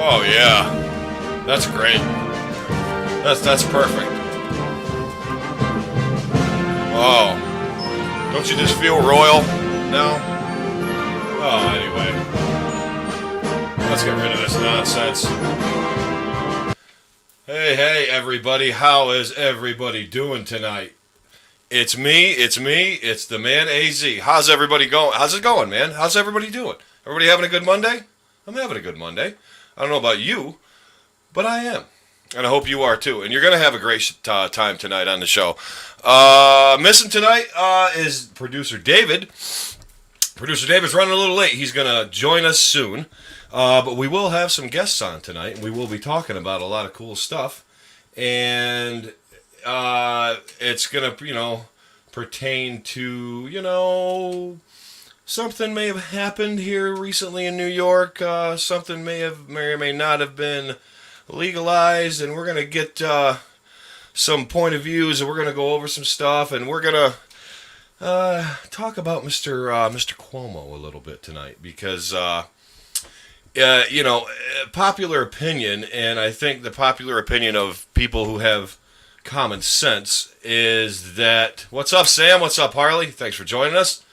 Oh yeah, that's great. That's perfect. Oh, don't you just feel royal now? Oh, anyway, let's get rid of this nonsense. Hey, everybody, how is everybody doing tonight? It's me, it's the man AZ. How's everybody going? How's it going, man? How's everybody doing? Everybody having a good Monday? I'm having a good Monday. I don't know about you, but I am. And I hope you are too. And you're going to have a great time tonight on the show. Missing tonight is producer David. Producer David's running a little late. He's going to join us soon. But we will have some guests on tonight. And we will be talking about a lot of cool stuff. And it's going to, pertain to, something may have happened here recently in New York. Something may or may not have been legalized, and we're gonna get some point of views, and we're gonna go over some stuff, and we're gonna talk about Mr. Cuomo a little bit tonight because popular opinion, and I think the popular opinion of people who have common sense is that. What's up, Sam? What's up, Harley? Thanks for joining us.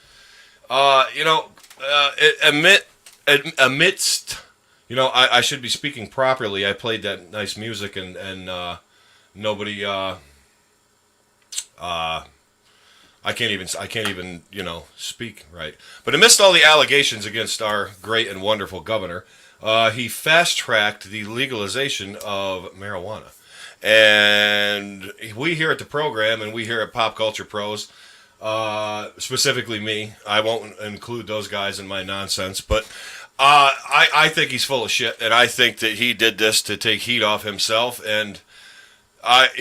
Amidst, I should be speaking properly. I played that nice music and nobody, I can't even, speak right. But amidst all the allegations against our great and wonderful governor, he fast-tracked the legalization of marijuana. And we here at the program and we here at Pop Culture Pros, specifically me, I won't include those guys in my nonsense, but I think he's full of shit, and I think that he did this to take heat off himself, and and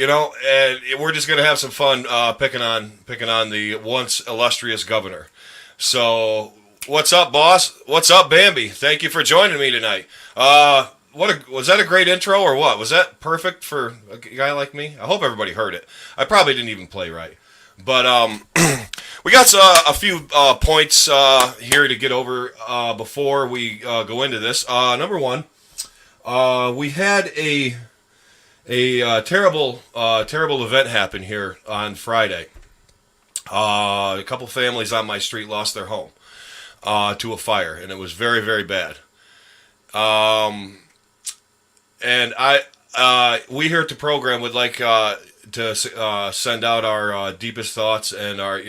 we're just gonna have some fun picking on the once illustrious governor. So, what's up, boss? What's up, Bambi? Thank you for joining me tonight. Was that a great intro or what? Was that perfect for a guy like me? I hope everybody heard it. I probably didn't even play right. But we got a few points here to get over before we go into this. Number one, we had a terrible event happen here on Friday. A couple families on my street lost their home to a fire, and it was very, very bad. And we here at the program would like to send out our deepest thoughts and our,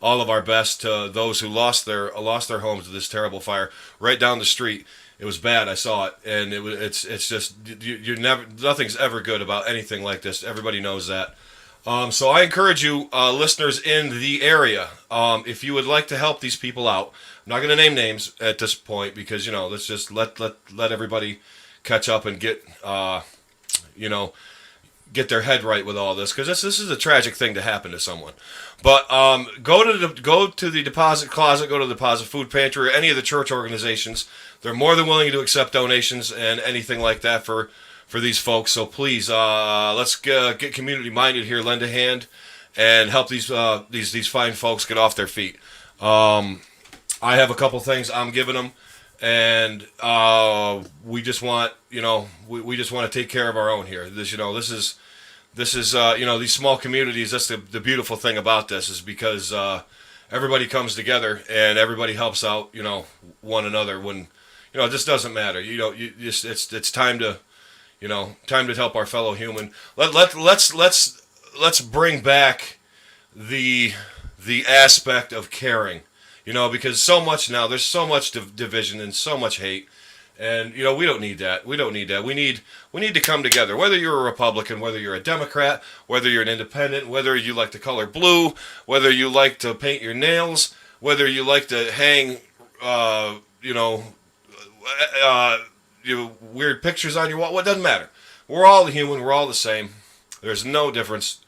all of our best to those who lost their homes to this terrible fire right down the street. It was bad. I saw it, and it's just nothing's ever good about anything like this. Everybody knows that. So I encourage you, listeners in the area, if you would like to help these people out. I'm not going to name names at this point because let's just let everybody catch up and get get their head right with all this, because this is a tragic thing to happen to someone. But go to the deposit closet, go to the deposit food pantry, or any of the church organizations. They're more than willing to accept donations and anything like that for these folks. So please, let's get community minded here, lend a hand, and help these fine folks get off their feet. I have a couple things I'm giving them. And we just want, we just want to take care of our own here. This is these small communities. That's the beautiful thing about this, is because everybody comes together and everybody helps out, one another. When it just doesn't matter. It's time to, time to help our fellow human. Let's bring back the aspect of caring. Because so much now, there's so much division and so much hate, And we don't need that. We don't need that. We need to come together. Whether you're a Republican, whether you're a Democrat, whether you're an independent, whether you like the color blue, whether you like to paint your nails, whether you like to hang, weird pictures on your wall. Well, it doesn't matter. We're all human. We're all the same. There's no difference.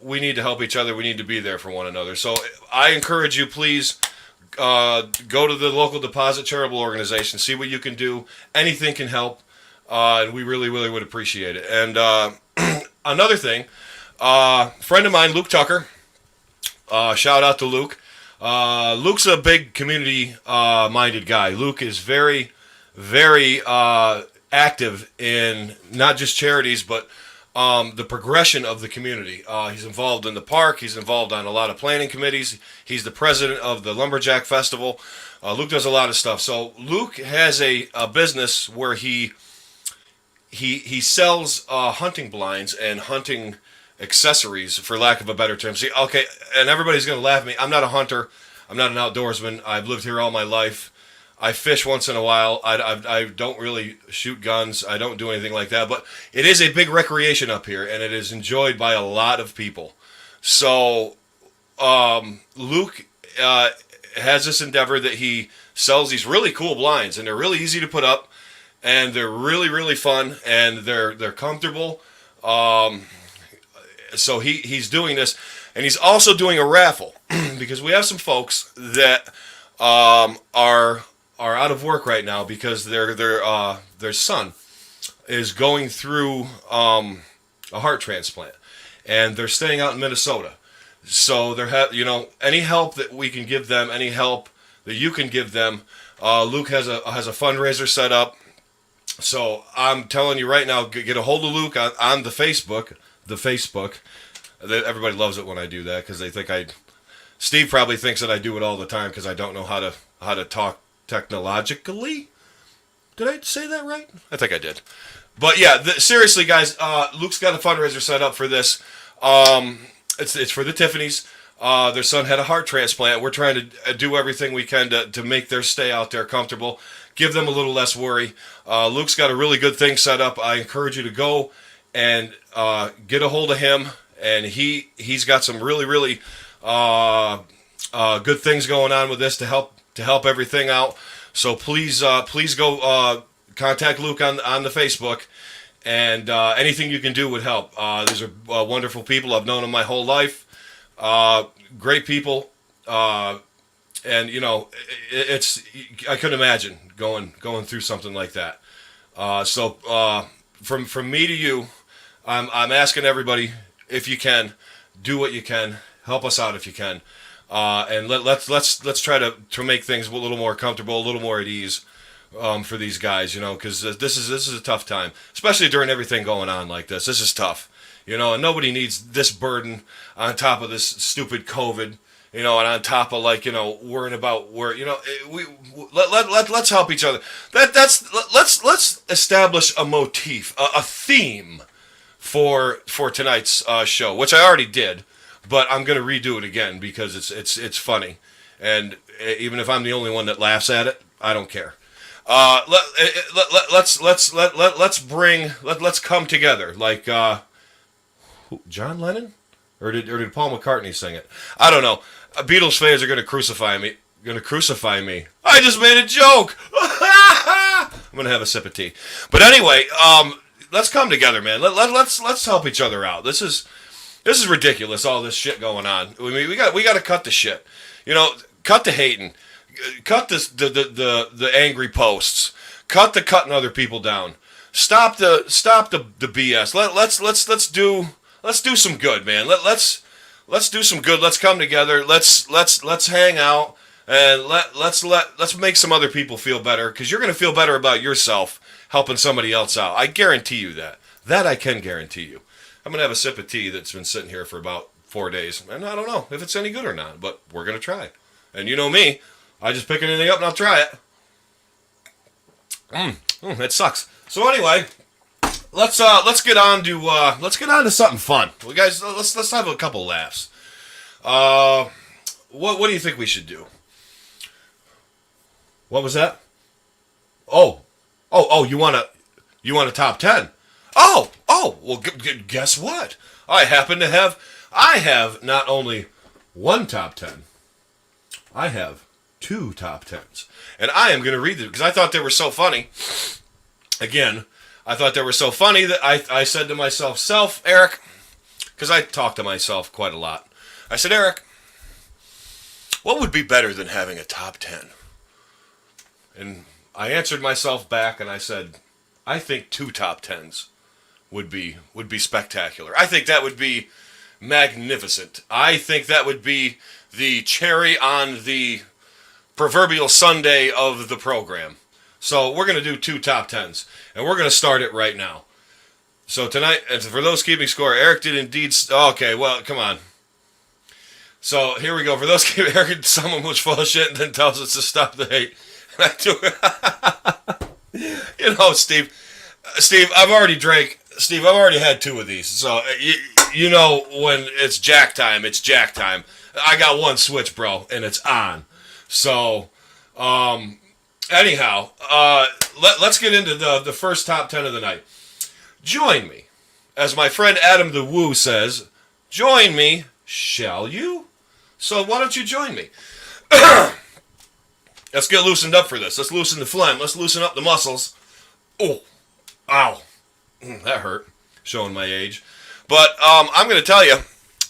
We need to help each other. We need to be there for one another. So I encourage you, please. Go to the local deposit charitable organization. See what you can do. Anything can help, and we really, really would appreciate it. And another thing, friend of mine, Luke Tucker. Shout out to Luke. Luke's a big community-minded guy. Luke is very, very active in not just charities, but the progression of the community. He's involved in the park. He's involved on a lot of planning committees. He's the president of the Lumberjack Festival. Luke does a lot of stuff. So Luke has a business where he sells hunting blinds and hunting accessories, for lack of a better term. See, okay, and everybody's going to laugh at me. I'm not a hunter. I'm not an outdoorsman. I've lived here all my life. I fish once in a while. I don't really shoot guns. I don't do anything like that. But it is a big recreation up here, and it is enjoyed by a lot of people. So Luke has this endeavor that he sells these really cool blinds, and they're really easy to put up, and they're really, really fun, and they're comfortable. So he's doing this, and he's also doing a raffle because we have some folks that are out of work right now because their son is going through a heart transplant, and they're staying out in Minnesota. So any help that we can give them, any help that you can give them, Luke has a fundraiser set up. So I'm telling you right now, get a hold of Luke on the Facebook. Everybody loves it when I do that because they think Steve probably thinks that I do it all the time because I don't know how to talk technologically. Did I say that right? I think I did. But yeah, seriously, guys, Luke's got a fundraiser set up for this. It's for the Tiffanys. Their son had a heart transplant. We're trying to do everything we can to make their stay out there comfortable, give them a little less worry. Luke's got a really good thing set up. I encourage you to go and get a hold of him. And he's got some really, really good things going on with this to help everything out. So please go contact Luke on the Facebook, and anything you can do would help. These are wonderful people. I've known them my whole life. Great people, and it's I couldn't imagine going through something like that. So from me to you, I'm asking everybody, if you can, do what you can. Help us out if you can, and let's try to make things a little more comfortable, a little more at ease for these guys. Because this is a tough time, especially during everything going on like this. This is tough, and nobody needs this burden on top of this stupid COVID. And on top of worrying about where let's help each other. Let's establish a motif, a theme for tonight's show, which I already did, but I'm going to redo it again because it's funny, and even if I'm the only one that laughs at it, I don't care. Let's come together like John Lennon, or did Paul McCartney sing it? I don't know. Beatles fans are going to crucify me. I just made a joke. I'm going to have a sip of tea. But anyway, let's come together, man. Let's help each other out. This is ridiculous. All this shit going on. I mean, we got to cut the shit. Cut the hating. Cut the angry posts. Cut the cutting other people down. Stop the BS. Let's do some good, man. Let's do some good. Let's come together. Let's hang out, and let's make some other people feel better, because you're going to feel better about yourself helping somebody else out. I guarantee you that. That I can guarantee you. I'm going to have a sip of tea that's been sitting here for about 4 days, and I don't know if it's any good or not, but we're going to try. And you know me, I just pick anything up and I'll try it. That sucks. So anyway, let's get on to something fun. Well, guys, let's have a couple laughs. What do you think we should do? What was that? Oh, Oh, you want a top 10? Well, guess what? I have not only one top 10, I have two top 10s. And I am going to read them because I thought they were so funny. Again, I thought they were so funny that I said to myself, Eric, because I talk to myself quite a lot. I said, Eric, what would be better than having a top 10? And I answered myself back and I said, I think two top 10s would be spectacular. I think that would be magnificent. I think that would be the cherry on the proverbial sundae of the program. So we're going to do two top 10s, and we're going to start it right now. So tonight, and for those keeping score, Eric did indeed... Okay, well, come on. So here we go. For those keeping... Eric, someone was full of shit and then tells us to stop the hate. Steve, I've already drank... Steve, I've already had two of these. So, you know when it's jack time, it's jack time. I got one switch, bro, and it's on. So, anyhow, let's get into the first top 10 of the night. Join me. As my friend Adam the Woo says, join me, shall you? So why don't you join me? Let's get loosened up for this. Let's loosen the phlegm. Let's loosen up the muscles. Oh, ow. That hurt, showing my age. But I'm going to tell you,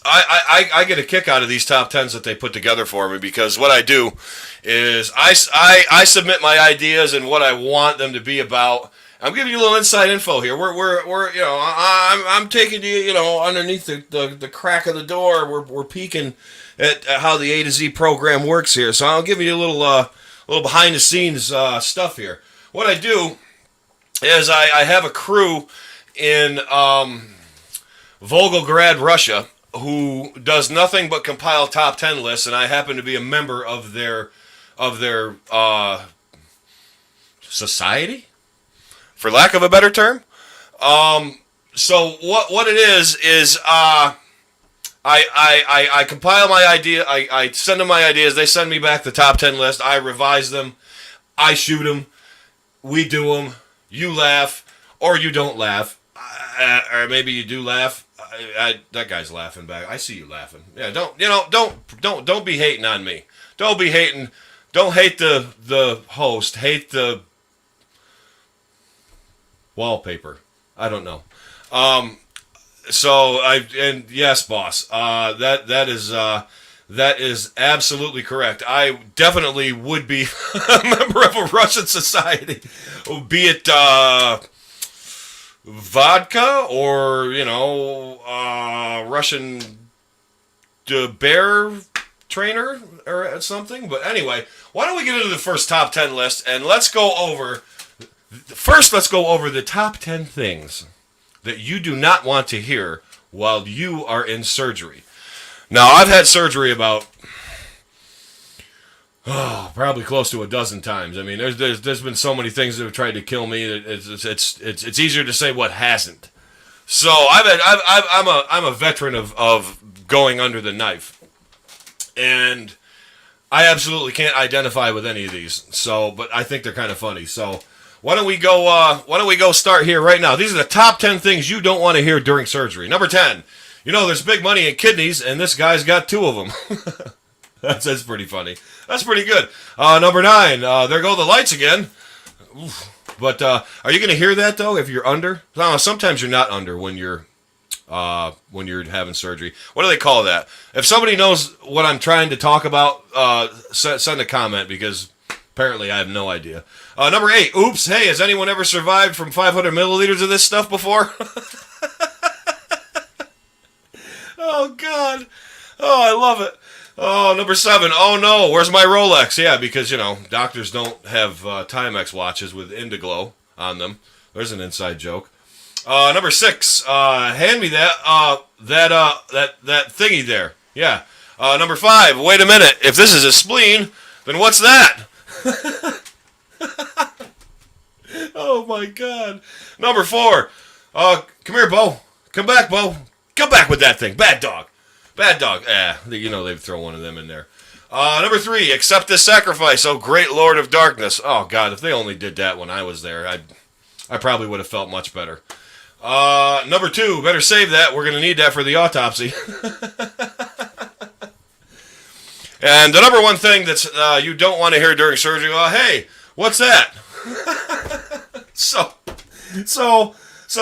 I get a kick out of these top 10s that they put together for me, because what I do is I submit my ideas and what I want them to be about. I'm giving you a little inside info here. We're I'm taking you underneath the crack of the door. We're peeking at how the A2Z program works here. So I'll give you a little behind the scenes stuff here. What I do is I have a crew in Volgograd, Russia, who does nothing but compile top 10 lists, and I happen to be a member of their society, for lack of a better term. So what it is I compile my idea. I send them my ideas. They send me back the top 10 list. I revise them. I shoot them. We do them. You laugh, or you don't laugh, or maybe you do laugh. That guy's laughing back. I see you laughing. Yeah, don't be hating on me. Don't be hating. Don't hate the host. Hate the wallpaper. I don't know. And yes, boss. That is absolutely correct. I definitely would be a member of a Russian society, be it vodka or Russian bear trainer or something. But anyway, why don't we get into the first top 10 list, and let's go over the top 10 things that you do not want to hear while you are in surgery. Now, I've had surgery about probably close to a dozen times. I mean, there's been so many things that have tried to kill me. It's easier to say what hasn't. So I'm a veteran of going under the knife, and I absolutely can't identify with any of these. So, but I think they're kind of funny. So why don't we go start here right now? These are the top 10 things you don't want to hear during surgery. Number 10. There's big money in kidneys, and this guy's got two of them. That's pretty funny. That's pretty good. Number 9, there go the lights again. Oof. But are you going to hear that, though, if you're under? No, sometimes you're not under when you're having surgery. What do they call that? If somebody knows what I'm trying to talk about, send a comment, because apparently I have no idea. Number 8, oops, hey, has anyone ever survived from 500 milliliters of this stuff before? Oh, God. Oh, I love it. Oh, number 7. Oh, no. Where's my Rolex? Yeah, because, doctors don't have Timex watches with Indiglo on them. There's an inside joke. Number 6. Hand me that thingy there. Yeah. Number 5. Wait a minute. If this is a spleen, then what's that? Oh, my God. Number 4. Come here, Bo. Come back, Bo. Come back with that thing. Bad dog. Bad dog. They throw one of them in there. Number 3, accept this sacrifice, oh great Lord of Darkness. Oh God, if they only did that when I was there, I probably would have felt much better. Number 2, better save that. We're gonna need that for the autopsy. And the number 1 thing that's you don't want to hear during surgery. Hey, what's that? So, so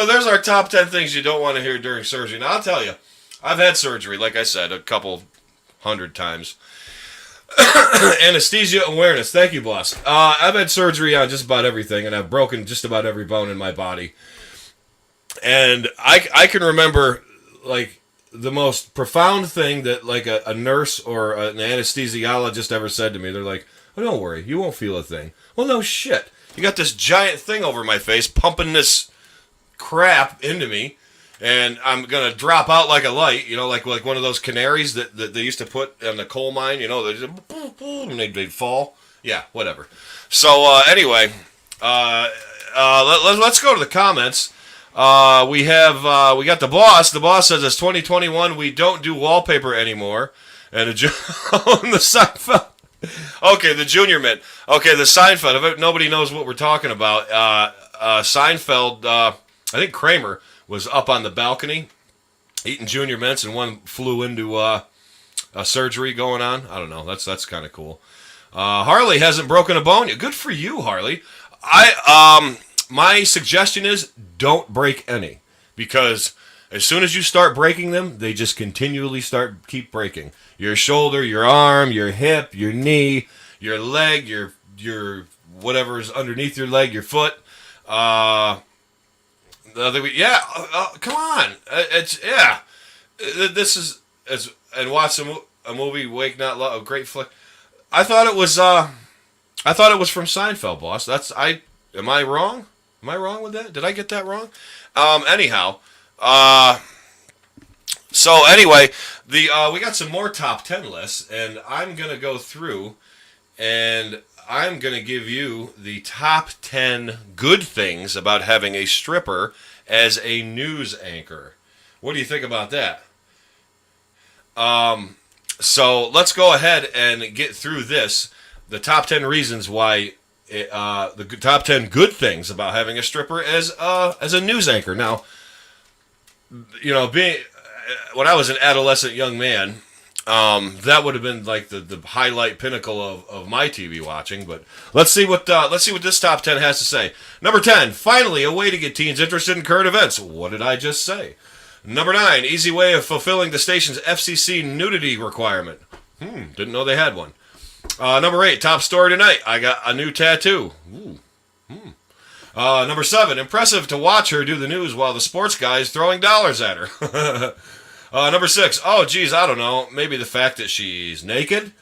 there's our top 10 things you don't want to hear during surgery. Now I'll tell you, I've had surgery, like I said, a couple hundred times. Anesthesia awareness. Thank you, boss. I've had surgery on just about everything, and I've broken just about every bone in my body. And I can remember, like, the most profound thing that, like, a nurse or an anesthesiologist ever said to me. They're like, oh, don't worry, you won't feel a thing. Well, no shit. You got this giant thing over my face pumping this crap into me, and I'm going to drop out like a light, you know, like one of those canaries that they used to put in the coal mine, you know, and they'd fall. Yeah, whatever. So, anyway, let's go to the comments. We got the boss. The boss says it's 2021. We don't do wallpaper anymore. And the Seinfeld. Okay, the Junior Mint. Okay, the Seinfeld. If nobody knows what we're talking about, Seinfeld. I think Kramer was up on the balcony eating Junior Mints, and one flew into a surgery going on. I don't know. That's kind of cool. Harley hasn't broken a bone yet. Good for you, Harley. My suggestion is don't break any, because as soon as you start breaking them, they just continually keep breaking. Your shoulder, your arm, your hip, your knee, your leg, your whatever's underneath your leg, your foot. Come on. This is and watch a movie, Wake Not Love, a great flick. I thought it was from Seinfeld, boss. Am I wrong? Am I wrong with that? Did I get that wrong? Anyhow, so anyway, we got some more top 10 lists, and I'm gonna go through, and I'm gonna give you the top 10 good things about having a stripper as a news anchor. What do you think about that? So let's go ahead and get through this. The top 10 reasons why. The top 10 good things about having a stripper as a news anchor. Now, you know, when I was an adolescent young man, that would have been like the highlight pinnacle of my TV watching. But let's see what this top 10 has to say. Number 10, finally a way to get teens interested in current events. What did I just say? Number 9, easy way of fulfilling the station's FCC nudity requirement. Didn't know they had one. Number 8, top story tonight. I got a new tattoo. Ooh. Number 7, impressive to watch her do the news while the sports guy is throwing dollars at her. Number 6, oh geez, I don't know. Maybe the fact that she's naked.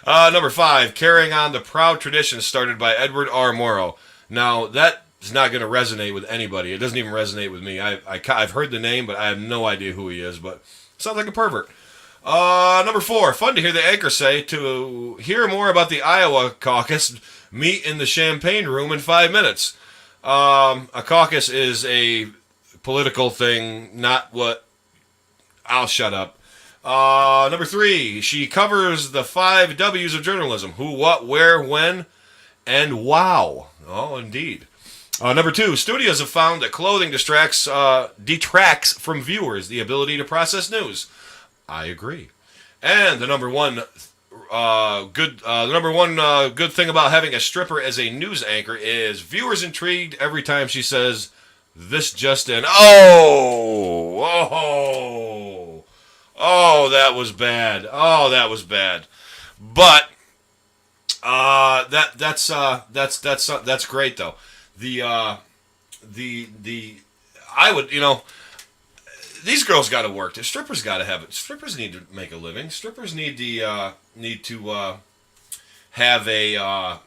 Number 5, carrying on the proud tradition started by Edward R. Murrow. Now, that is not going to resonate with anybody. It doesn't even resonate with me. I've heard the name, but I have no idea who he is. But sounds like a pervert. Number 4, fun to hear the anchor say, to hear more about the Iowa caucus, meet in the champagne room in 5 minutes. A caucus is a political thing, not what... I'll shut up. Number 3, she covers the 5 W's of journalism. Who, what, where, when, and wow. Oh, indeed. Number 2, studios have found that clothing detracts from viewers the ability to process news. I agree. And the number one good thing about having a stripper as a news anchor is viewers intrigued every time she says, "This just in." Oh, that was bad. Oh, that was bad. But that's great though. I would, these girls got to work. The strippers got to have it. Strippers need to make a living. Strippers need to have a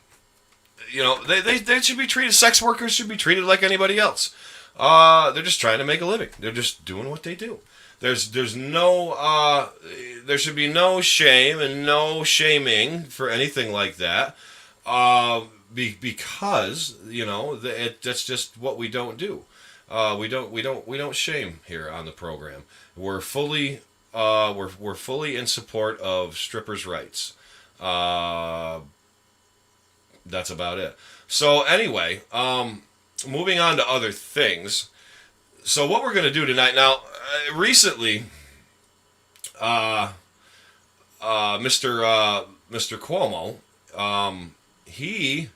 they should be treated. Sex workers should be treated like anybody else. They're just trying to make a living. They're just doing what they do. There's no there should be no shame and no shaming for anything like that. Because that's just what we don't do. We don't shame here on the program. We're fully we're fully in support of strippers' rights. Uh, that's about it. So anyway, moving on to other things. So what we're going to do tonight now, recently, uh, Mr. Cuomo, he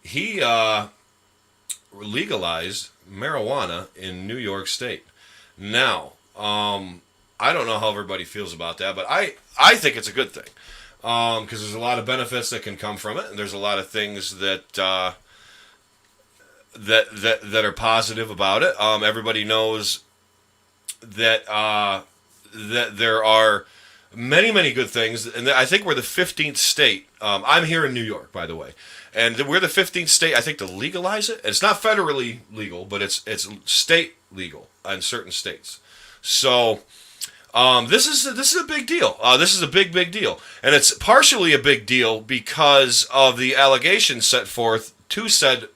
he legalized marijuana in New York State. Now, I don't know how everybody feels about that, but I think it's a good thing because there's a lot of benefits that can come from it, and there's a lot of things that are positive about it. Everybody knows that there are many good things, and I think we're the 15th state. I'm here in New York, by the way, and we're the 15th state, I think, to legalize it. It's not federally legal, but it's state legal in certain states. So this is a big deal. This is a big deal, and it's partially a big deal because of the allegations set forth to said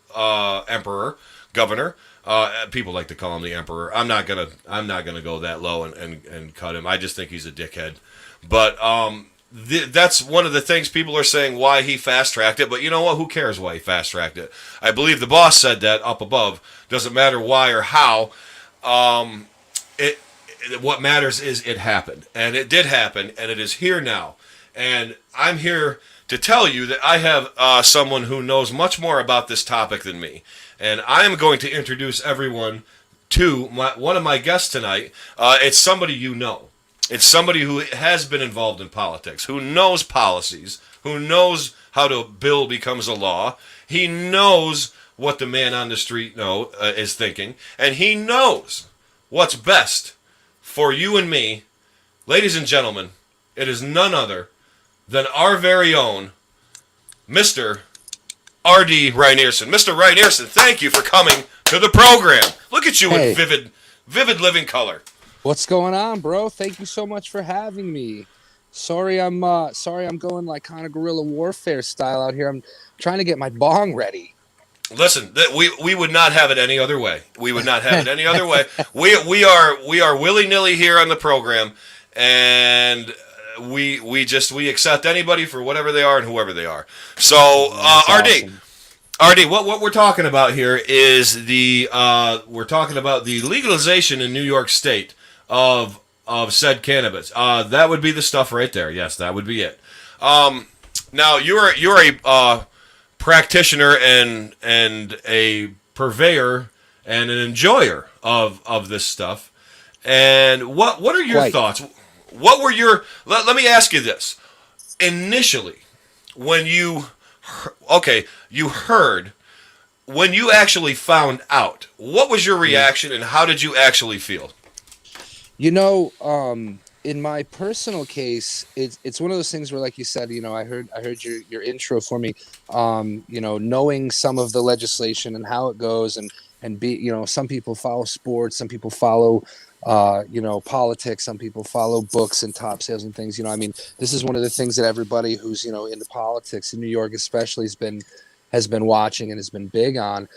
emperor, governor. People like to call him the emperor. I'm not gonna go that low and cut him. I just think he's a dickhead. But that's one of the things people are saying why he fast tracked it. But you know what? Who cares why he fast tracked it? I believe the boss said that up above. Doesn't matter why or how. It what matters is it happened, and it did happen, and it is here now. And I'm here to tell you that I have someone who knows much more about this topic than me, and I am going to introduce everyone to one of my guests tonight. It's somebody you know. It's somebody who has been involved in politics, who knows policies, who knows how a bill becomes a law. He knows what the man on the street is thinking, and he knows what's best for you and me. Ladies and gentlemen, it is none other than our very own Mr. R.D. Reinerson. Mr. Reinerson, thank you for coming to the program. Look at you in vivid living color. What's going on, bro? Thank you so much for having me. Sorry I'm going like kind of guerrilla warfare style out here. I'm trying to get my bong ready. Listen, we would not have it any other way. We would not have it any other way. We are willy-nilly here on the program, and we accept anybody for whatever they are and whoever they are. So RD, Awesome. RD, what we're talking about here is we're talking about the legalization in New York State of said cannabis. That would be the stuff right there. Yes, that would be it. Now you're a practitioner and a purveyor and an enjoyer of this stuff. And what are your Quite. thoughts? What were your let me ask you this. Initially, when you heard, when you actually found out, what was your reaction and how did you actually feel? You know, in my personal case, it's one of those things where, like you said, I heard your intro for me. Knowing some of the legislation and how it goes, and some people follow sports, some people follow politics, some people follow books and top sales and things. I mean, this is one of the things that everybody who's into politics in New York, especially, has been watching and has been big on.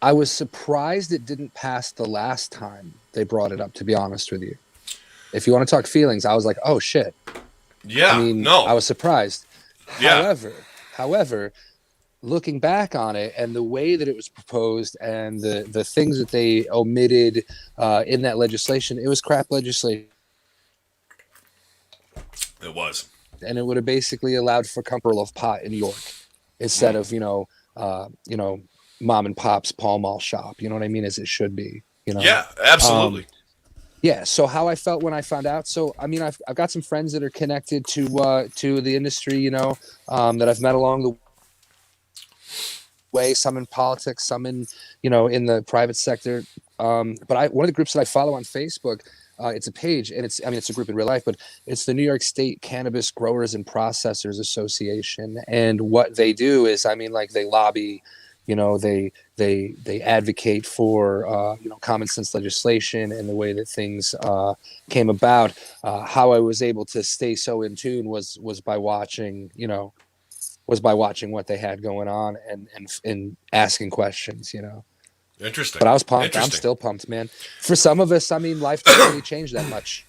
I was surprised it didn't pass the last time they brought it up, to be honest with you. If you want to talk feelings, I was like, oh shit. I Yeah, mean, I no, was surprised. yeah, However, looking back on it and the way that it was proposed and the things that they omitted in that legislation, it was crap legislation. it was. And it would have basically allowed for control of pot in New York instead of, mom and pop's Pall Mall shop. You know what I mean? As it should be. Yeah, Um, absolutely. Yeah. So how I felt when I found out. So I mean, I've got some friends that are connected to the industry. That I've met along the way. Some in politics, some in the private sector. But one of the groups that I follow on Facebook. It's a page, and it's a group in real life, but it's the New York State Cannabis Growers and Processors Association. And what they do is, I mean, like they lobby, they advocate for common sense legislation and the way that things came about. How I was able to stay so in tune was by watching what they had going on and asking questions. Interesting. But I was pumped. I'm Interesting. still pumped, man. For some of us, I mean, life doesn't really change that much.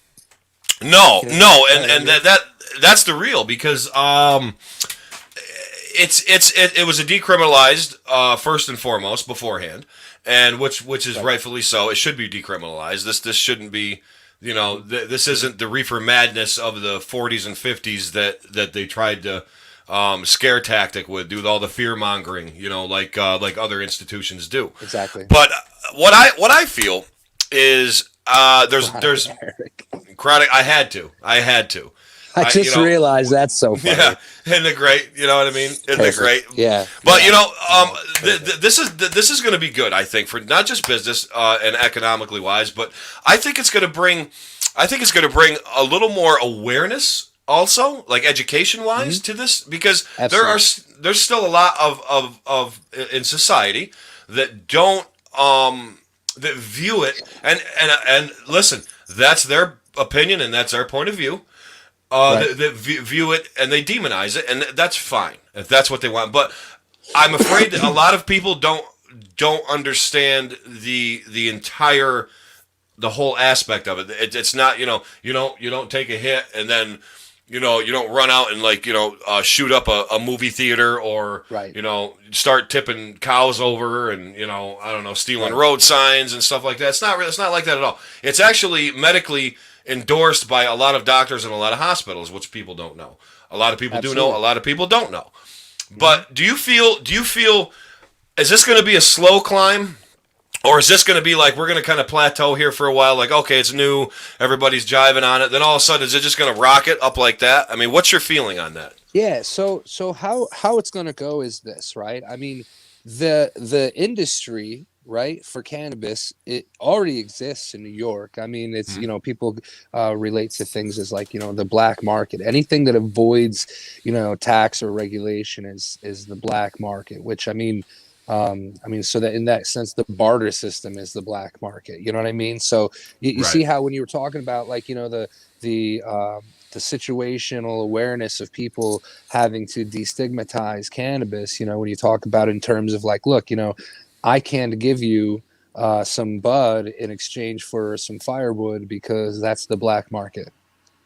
No, You know, no, you know and what I and mean? that's the real because it was a decriminalized first and foremost beforehand, and which is Right. rightfully so. It should be decriminalized. This shouldn't be. Mhm. This isn't the reefer madness of the 40s and 50s that they tried to scare tactic with, do all the fear mongering, like other institutions do. Exactly. But what I feel is Chronic, there's Eric. chronic. I had to. I I you just know realized that's so Yeah, funny. isn't it great? You know what I mean? Isn't it Perfect. great? Yeah. But Yeah. No, perfect. this is going to be good. I think for not just business and economically wise, but I think it's going to bring a little more awareness, also like education wise, Hmm. to this because Absolutely. there's still a lot of in society that don't that view it and listen. That's their opinion and that's their point of view Right. that view it and they demonize it, and that's fine if that's what they want. But I'm afraid that a lot of people don't understand the whole aspect of it. It's not you don't take a hit and then you don't run out and shoot up a movie theater or Right. start tipping cows over and I don't know stealing Right. road signs and stuff like that. It's not like that at all. It's actually medically endorsed by a lot of doctors and a lot of hospitals, which people don't know. A lot of people do know. A Absolutely. lot of people don't know. Hmm. But do you feel is this going to be a slow climb? Or is this going to be like we're going to kind of plateau here for a while? Like, okay, it's new, everybody's jiving on it. Then all of a sudden, is it just going to rocket up like that? I mean, what's your feeling on that? Yeah. So how it's gonna go is this, right? I mean, the industry, right, for cannabis, it already exists in New York. I mean, it's Hmm. people relate to things as like the black market. Anything that avoids tax or regulation is the black market. Which I mean, so that in that sense, the barter system is the black market. You know what I mean? So you Right. see how when you were talking about like the the situational awareness of people having to destigmatize cannabis, when you talk about in terms of like, look, I can't give you some bud in exchange for some firewood because that's the black market.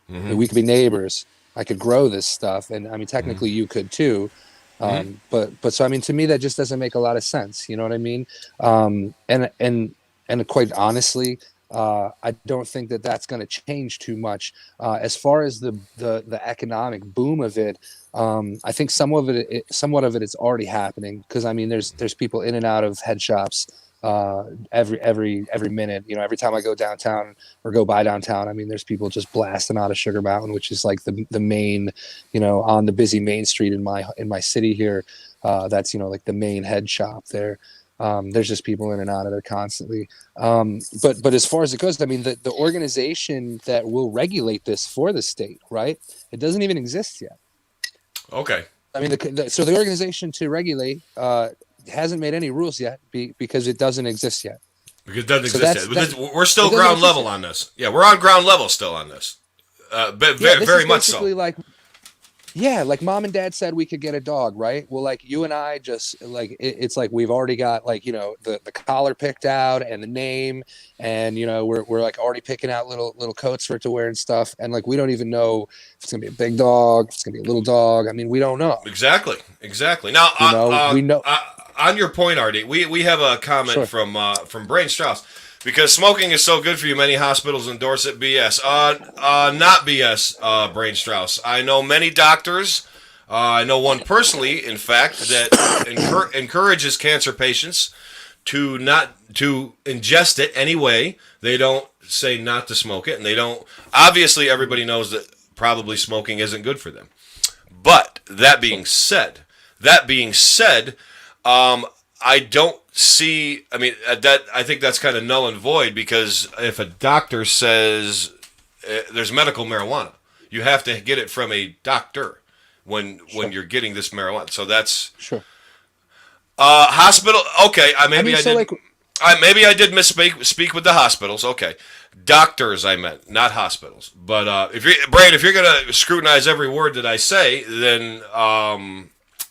Hmm. We could be neighbors. I could grow this stuff, and I mean, Hmm. technically, you could too. Hmm. But so I mean, to me, that just doesn't make a lot of sense. You know what I mean? And quite honestly, I don't think that that's going to change too much. As far as the economic boom of it, I think somewhat of it is already happening because I mean, there's people in and out of head shops every minute. Every time I go downtown or go by downtown, I mean, there's people just blasting out of Sugar Mountain, which is like the main, on the busy main street in my city here. That's like the main head shop there. There's just people in and out of there constantly. But as far as it goes, I mean, the organization that will regulate this for the state, right? It doesn't even exist yet. Okay. I mean, so the organization to regulate hasn't made any rules yet because it doesn't exist yet. Because it doesn't So exist yet. that's But that. we're It still doesn't ground exist level yet. on this. Yeah, we're on ground level still on this. Yeah, this Very is much so. basically like, yeah, like mom and dad said we could get a dog, right? Well, like you and I just like it's like we've already got like the collar picked out and the name, and we're like already picking out little coats for it to wear and stuff, and like we don't even know if it's gonna be a big dog, if it's gonna be a little dog. I mean, we don't know. Exactly. Exactly. Now, We know. on your point, Artie, we have a comment Sure. from Brain Strauss. Because smoking is so good for you, many hospitals endorse it. BS. Not BS, Brain Strauss. I know many doctors. I know one personally, in fact, that encourages cancer patients to not to ingest it anyway. They don't say not to smoke it, and they don't. Obviously, everybody knows that probably smoking isn't good for them. But Sure. that being said, I don't see. I mean, that I think that's kind of null and void because if a doctor says there's medical marijuana, you have to get it from a doctor when Sure. you're getting this marijuana. So that's Sure. hospital. Okay, I mean, so like, Maybe I did misspeak speak with the hospitals. Okay, doctors I meant, not hospitals. But if you're Brian, if you're gonna scrutinize every word that I say, then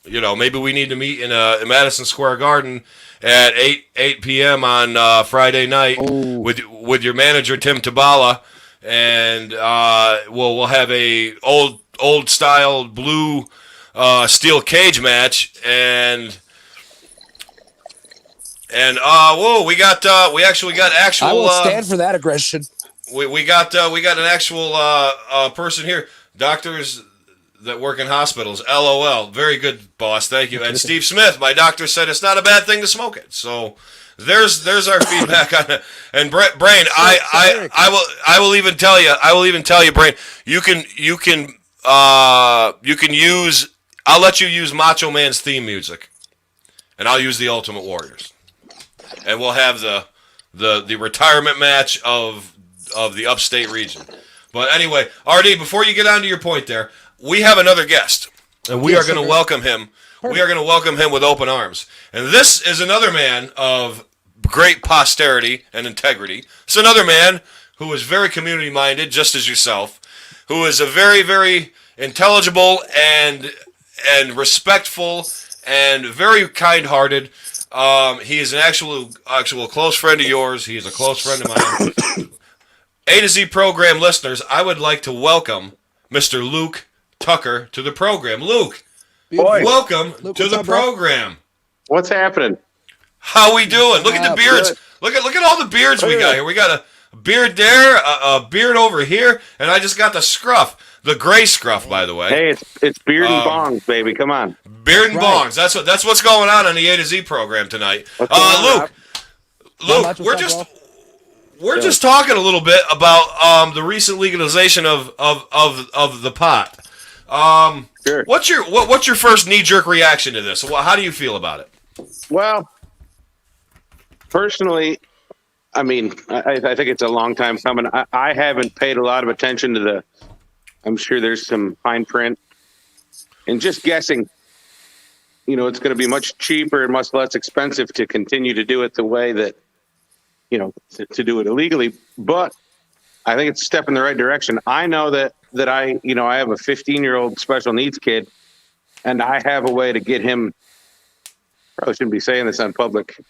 maybe we need to meet in Madison Square Garden at 8 p.m. on Friday night with your manager Tim Tabala, and we'll have a old style blue steel cage match, and we actually got actual. I will stand for that aggression. We got an actual person here, doctors that work in hospitals. LOL. Very good, boss. Thank you. And Steve Smith, my doctor, said it's not a bad thing to smoke it. So there's our feedback on it. And Brain, I will even tell you, Brain, you can use. I'll let you use Macho Man's theme music, and I'll use the Ultimate Warriors, and we'll have the retirement match of the upstate region. But anyway, RD, before you get on to your point there, we have another guest, and we are going to welcome him. Perfect. We are going to welcome him with open arms. And this is another man of great posterity and integrity. It's another man who is very community-minded, just as yourself, who is a very, very intelligible and respectful and very kind-hearted. He is an actual close friend of yours. He is a close friend of mine. A2Z Program listeners, I would like to welcome Mr. Luke Tucker to the program. Luke, welcome to the program. What's happening? How we doing? Look at the beards. Look at all the beards we got here. We got a beard there, a beard over here, and I just got the scruff. The gray scruff, by the way. Hey, it's beard and bongs, baby. Come on. Beard and bongs. That's what's going on the A2Z program tonight. Luke, we're just talking a little bit about the recent legalization of the pot. Sure. What's your first knee-jerk reaction to this? How do you feel about it? Well, personally, I mean, I think it's a long time coming. I haven't paid a lot of attention to I'm sure there's some fine print. And just guessing, it's going to be much cheaper and much less expensive to continue to do it the way that, to do it illegally. But I think it's a step in the right direction. I know that I have a 15-year-old special needs kid, and I have a way to get him. Probably shouldn't be saying this on public.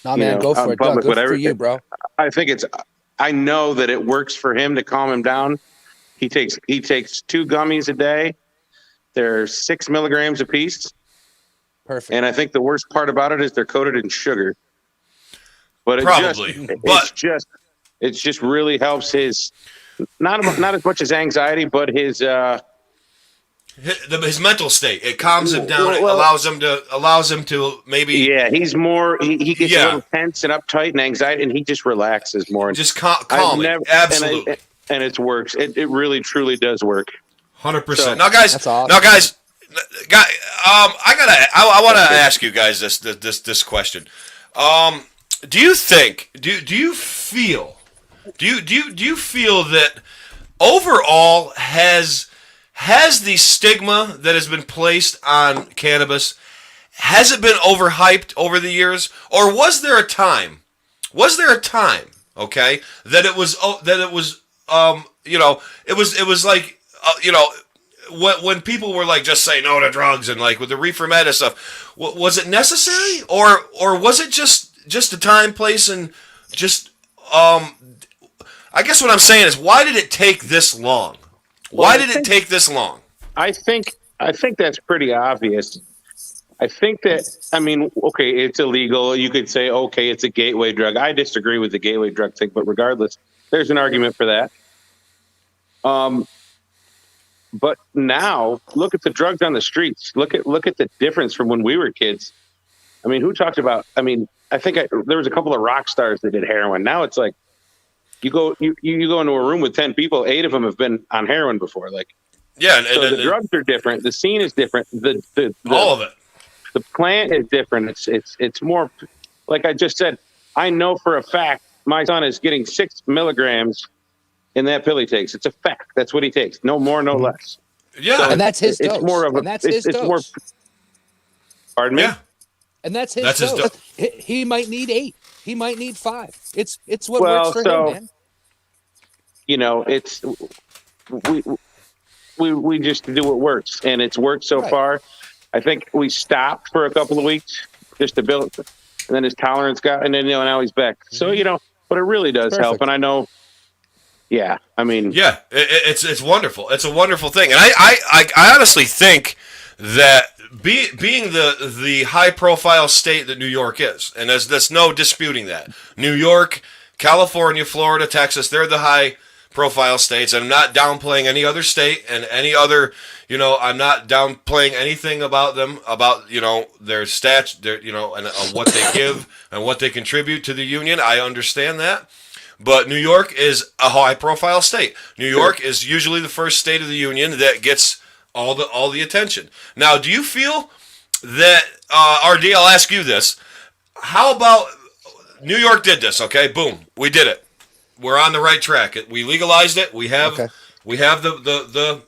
Nah, man, go for it. Good for you, bro. I know that it works for him to calm him down. He takes 2 gummies a day. They're 6 milligrams a piece. Perfect. And I think the worst part about it is they're coated in sugar. But it just really helps his not as much as anxiety, but his mental state. It calms him down. It allows him to maybe. Yeah, he's more. He gets a little tense and uptight and anxiety, and he just relaxes more. Just calm. Absolutely. And it works. It really truly does work. 100%. Now, guys. That's awesome. Now, guys. I want to ask you guys this question. Do you think? Do you feel? Do you feel that overall has the stigma that has been placed on cannabis, has it been overhyped over the years, or was there a time? Okay, that it was it was like when people were like just saying no to drugs and like with the reefer med and stuff, was it necessary or was it just a time, place, and just I guess what I'm saying is, why did it take this long? Why did it take this long? I think that's pretty obvious. I think that, okay, it's illegal. You could say, okay, it's a gateway drug. I disagree with the gateway drug thing, but regardless, there's an argument for that. But now, look at the drugs on the streets. Look at the difference from when we were kids. Who talked about? I think there was a couple of rock stars that did heroin. Now it's like you go into a room with 10 people, 8 of them have been on heroin before. Like, yeah, the drugs are different. The scene is different. All of it. The plant is different. It's more, like I just said. I know for a fact my son is getting 6 milligrams in that pill he takes. It's a fact. That's what he takes. No more, no less. Yeah, so and that's his dose. It's more of a. That's his dose. More, pardon me. Yeah. And that's his dose. He might need 8. He might need 5. It's what works for him, man. It's we just do what works, and it's worked so far. I think we stopped for a couple of weeks just to build, and then his tolerance got, and then now he's back. So but it really does help. Perfect. And I know, yeah, I mean, Yeah, it's wonderful. It's a wonderful thing, and I honestly think that being the high profile state that New York is, and there's no disputing that. New York, California, Florida, Texas, they're the high profile states. I'm not downplaying any other state and any other, I'm not downplaying anything about them, about, their stats, and what they give and what they contribute to the union. I understand that. But New York is a high profile state. New York is usually the first state of the union that gets all the attention. Now, do you feel that, RD, I'll ask you this. How about New York did this, okay? Boom. We did it. We're on the right track. We legalized it. We have the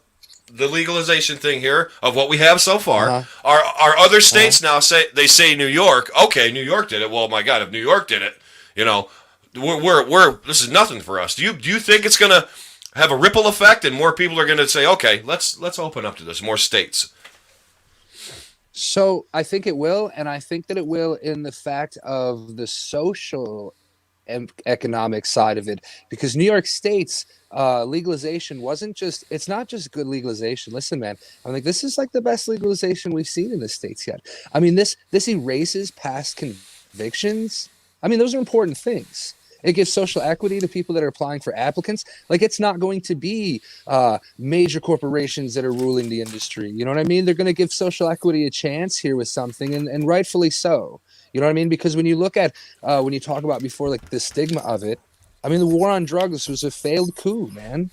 legalization thing here of what we have so far. Our other states now say New York. Okay, New York did it. Well, my God, if New York did it, we're this is nothing for us. Do you think it's gonna have a ripple effect and more people are gonna say, okay, let's open up to this, more states? So I think it will, and I think that it will in the fact of the social and economic side of it, because New York State's legalization it's not just good legalization. Listen, man, I'm like, this is like the best legalization we've seen in the States yet. I mean, this erases past convictions. I mean, those are important things. It gives social equity to people that are applying for applicants. Like, it's not going to be major corporations that are ruling the industry. You know what I mean? They're going to give social equity a chance here with something, and rightfully so. You know what I mean? Because when you look at, when you talk about before, like the stigma of it, I mean, the war on drugs was a failed coup, man.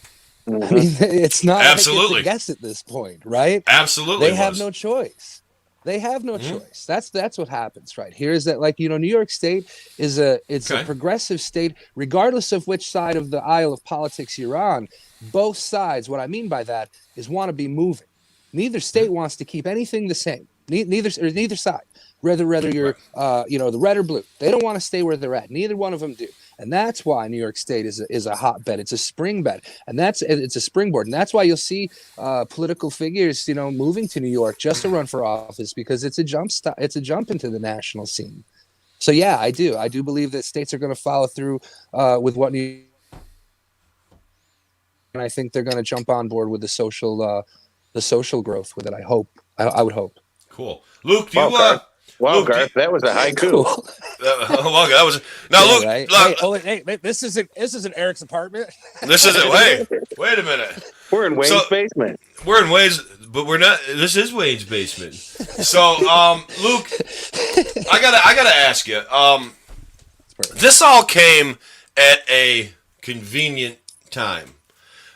Mm-hmm. I mean, it's not absolutely like it's a guess at this point, right? Absolutely, they have no choice. They have no choice. That's what happens right here. Is that, like, New York State is a progressive state, regardless of which side of the aisle of politics you're on. Both sides, what I mean by that is, want to be moving. Neither state wants to keep anything the same. Neither side. Whether you're the red or blue, they don't want to stay where they're at. Neither one of them do. And that's why New York State is a hotbed. It's a spring bed, and it's a springboard. And that's why you'll see political figures, moving to New York just to run for office, because it's a jump into the national scene. So yeah, I do believe that states are going to follow through with what New York, and I think they're going to jump on board with the social growth with it. I would hope. Cool, Luke. Do you? Wow, Luke, Garth, that was a haiku. Cool. Well, that was now. Yeah, Luke, right? Hey, this isn't Eric's apartment. This isn't. Wait a minute. We're in Wayne's basement. We're in Wayne's, but we're not. This is Wayne's basement. So, Luke, I gotta ask you. This all came at a convenient time,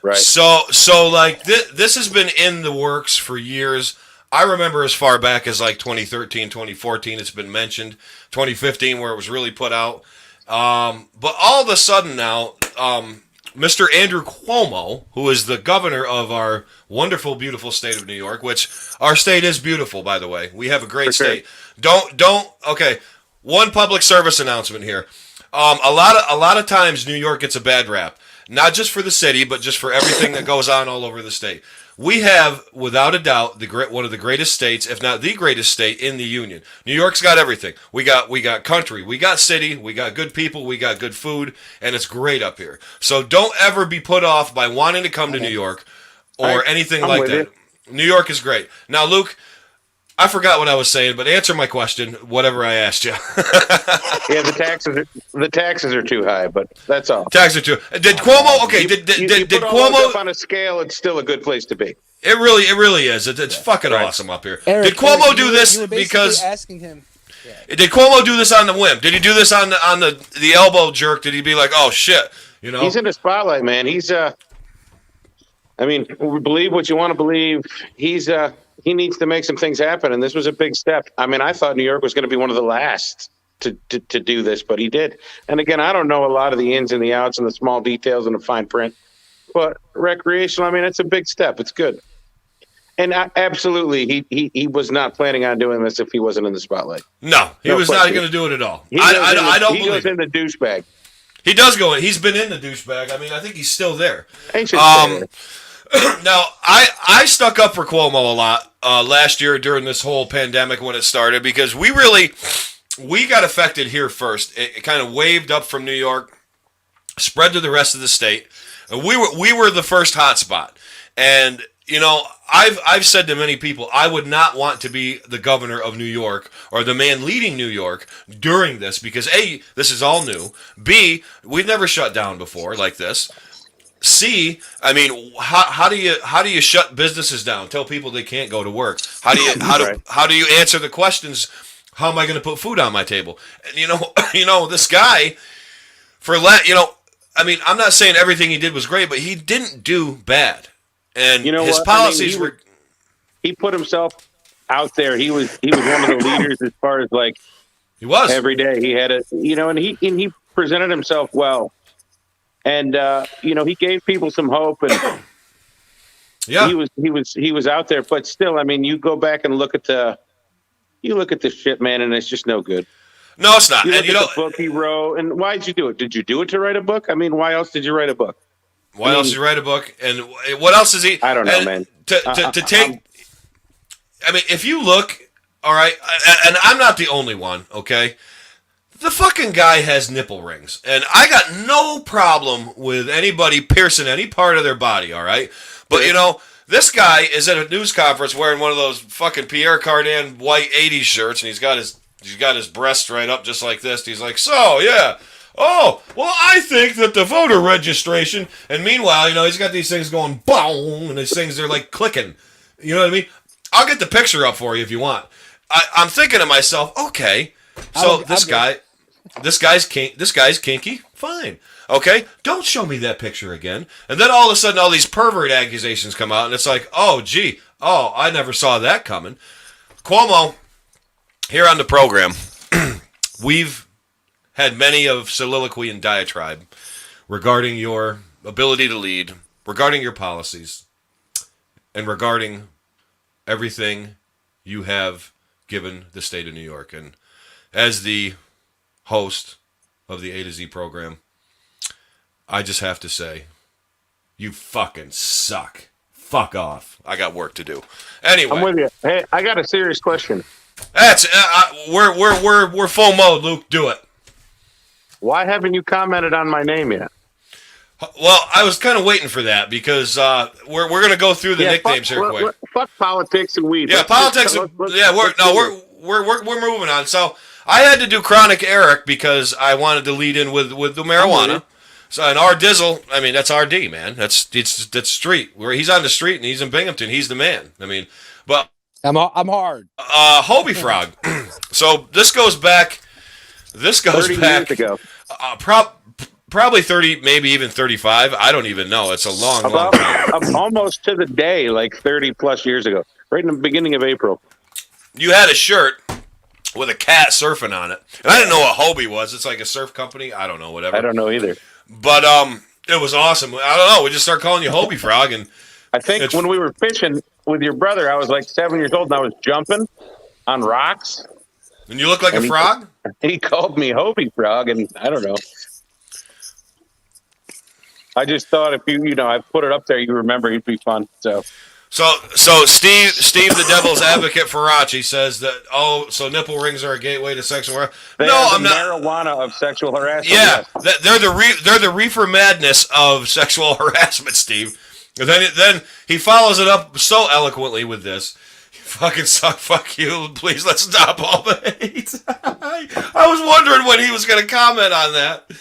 right? So like this has been in the works for years. I remember as far back as like 2013, 2014, it's been mentioned. 2015, where it was really put out. But all of a sudden now, Mr. Andrew Cuomo, who is the governor of our wonderful, beautiful state of New York, which our state is beautiful, by the way. We have a great state. Okay, one public service announcement here. A lot of times New York gets a bad rap. Not just for the city, but just for everything that goes on all over the state. We have, without a doubt, one of the greatest states, if not the greatest state in the union. New York's got everything. We got country, we got city, we got good people, we got good food, and it's great up here. So don't ever be put off by wanting to come to New York or anything like that. New York is great. Now, Luke, I forgot what I was saying, but answer my question, whatever I asked you. Yeah, the taxes are too high, but that's all. Taxes are too. Did Cuomo? Okay, did Cuomo? Up on a scale, it's still a good place to be. It really is. It's fucking awesome up here. Eric, did Cuomo do this you were because asking him? Yeah. Did Cuomo do this on the whim? Did he do this on the elbow jerk? Did he be like, oh shit? He's in the spotlight, man. He's I mean, believe what you want to believe. He needs to make some things happen, and this was a big step. I mean, I thought New York was going to be one of the last to do this, but he did. And again, I don't know a lot of the ins and the outs and the small details and the fine print, but recreational, I mean, it's a big step. It's good. And absolutely, he was not planning on doing this if he wasn't in the spotlight. No, he was not going to do it at all. I don't believe he goes in the douchebag. He does go in. He's been in the douchebag. I mean, I think he's still there. Now, I stuck up for Cuomo a lot last year during this whole pandemic when it started because we got affected here first. It kind of waved up from New York, spread to the rest of the state. And we were the first hot spot. And you know, I've said to many people, I would not want to be the governor of New York or the man leading New York during this because A, this is all new. B, we've never shut down before like this. C, I mean, how do you shut businesses down? Tell people they can't go to work. How do you answer the questions? How am I going to put food on my table? And you know this guy I mean, I'm not saying everything he did was great, but he didn't do bad. And You know his what? policies were. He put himself out there. He was one of the leaders as far as like He was. every day he had and he presented himself well, and he gave people some hope, and Yeah. he was out there. But still, I mean, you go back and look at the shit, man, and it's just no good. No, it's not. You And look at the book he wrote, and why did you do it? Did you do it to write a book? I mean, why else did you write a book? why else did he write a book? And what else is he? I don't know, and man. To take. I mean, if you look, all right, and I'm not the only one, okay? The fucking guy has nipple rings, and I got no problem with anybody piercing any part of their body, all right? But, this guy is at a news conference wearing one of those fucking Pierre Cardin white 80s shirts, and he's got his breast right up just like this. He's like, so, yeah. Oh, well, I think that the voter registration, and meanwhile, he's got these things going boom, and these things are like clicking. You know what I mean? I'll get the picture up for you if you want. I'm thinking to myself, okay, so this guy's kinky, fine. Okay, don't show me that picture again. And then all of a sudden, all these pervert accusations come out, and it's like, oh, gee, I never saw that coming. Cuomo, here on the program, we've had many of soliloquy and diatribe regarding your ability to lead, regarding your policies, and regarding everything you have given the state of New York. And as the host of the A2Z program, I just have to say, you fucking suck. Fuck off. I got work to do. Anyway, I'm with you. Hey, I got a serious question. That's we're full mode, Luke. Do it. Why haven't you commented on my name yet? Well, I was kind of waiting for that because we're going to go through the nicknames here quick. Fuck politics and weed. Yeah, politics. We're moving on. So I had to do Chronic Eric because I wanted to lead in with the marijuana. So and R Dizzle, I mean that's RD, man. That's street. Where he's on the street and he's in Binghamton. He's the man. I mean, but I'm hard. Hobie Frog. So this goes back. 30 years ago. Probably 30, maybe even 35. I don't even know. It's a long time. Almost to the day, like 30 plus years ago, right in the beginning of April. You had a shirt with a cat surfing on it. And I didn't know what Hobie was. It's like a surf company. I don't know, whatever. I don't know either. But it was awesome. I don't know. We just started calling you Hobie Frog. And I think when we were fishing with your brother, I was like 7 years old, and I was jumping on rocks. And you look like a frog? He called me Hobie Frog, and I don't know. I just thought if I put it up there, you remember he'd be fun. So Steve the Devil's Advocate Faraci says that so nipple rings are a gateway to sexual harassment. No, I'm not. Marijuana of sexual harassment. Yeah, yes. they're the reefer madness of sexual harassment, Steve. And then he follows it up so eloquently with this. Fucking suck, fuck you. Please let's stop all the hate. I was wondering when he was going to comment on that.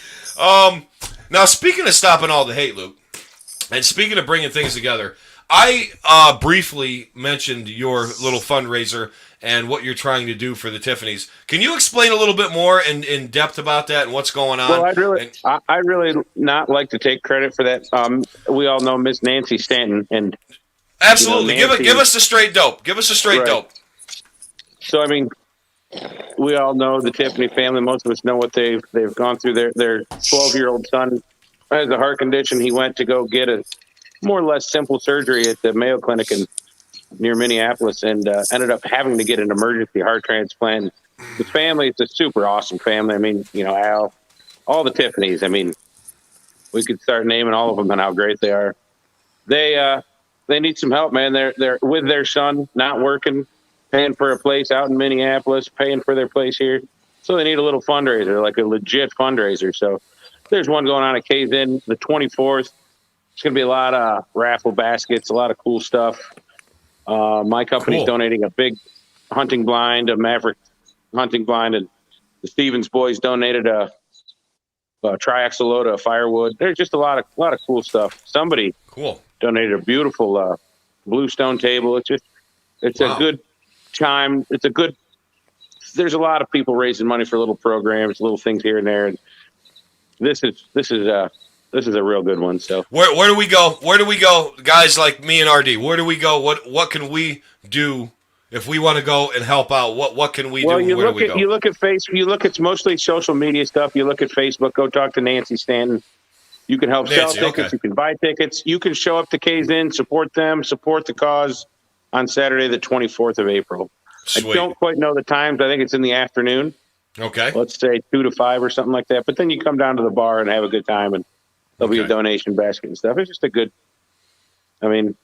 Now, speaking of stopping all the hate, Luke, and speaking of bringing things together, I briefly mentioned your little fundraiser and what you're trying to do for the Tiffany's. Can you explain a little bit more in depth about that and what's going on? Well, I really not like to take credit for that. We all know Miss Nancy Stanton, and absolutely, give us the straight dope. Give us the straight dope. So, I mean, we all know the Tiffany family. Most of us know what they've gone through. Their 12-year-old son has a heart condition. He went to go get a more or less simple surgery at the Mayo Clinic near Minneapolis, and ended up having to get an emergency heart transplant. The family, it's a super awesome family. I mean, Al, all the Tiffany's. I mean, we could start naming all of them and how great they are. They they need some help, man. They're with their son, not working, paying for a place out in Minneapolis, paying for their place here. So they need a little fundraiser, like a legit fundraiser. So there's one going on at K's Inn the 24th. It's going to be a lot of raffle baskets, a lot of cool stuff. My company's donating a big hunting blind, a Maverick hunting blind, and the Stevens boys donated a triaxle load of firewood. There's just a lot of cool stuff. Somebody donated a beautiful bluestone table. It's a good time. There's a lot of people raising money for little programs, little things here and there. And this is a real good one. So where do we go? Where do we go, guys like me and RD? Where do we go? What can we do if we want to go and help out? What can we do? Where do we go? You look at Facebook. You look at mostly social media stuff. You look at Facebook. Go talk to Nancy Stanton. You can help sell tickets. Okay. You can buy tickets. You can show up to K's Inn, support them, support the cause on Saturday, the 24th of April. Sweet. I don't quite know the times. I think it's in the afternoon. Okay. Let's say 2 to 5 or something like that. But then you come down to the bar and have a good time, and there'll be a donation basket and stuff. It's just a good,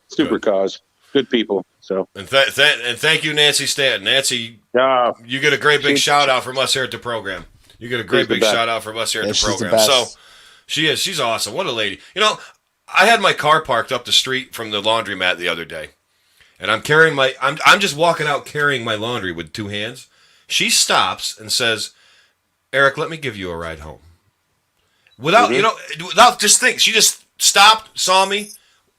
super cause. Good people. So and thank you, Nancy Stanton. Nancy, you get a great big shout out from us here at the program. You get a great big shout out from us here at the program. So she's awesome. What a lady. I had my car parked up the street from the laundromat the other day, and I'm just walking out carrying my laundry with 2 hands. She stops and says, "Eric, let me give you a ride home." Without just think, she just stopped, saw me,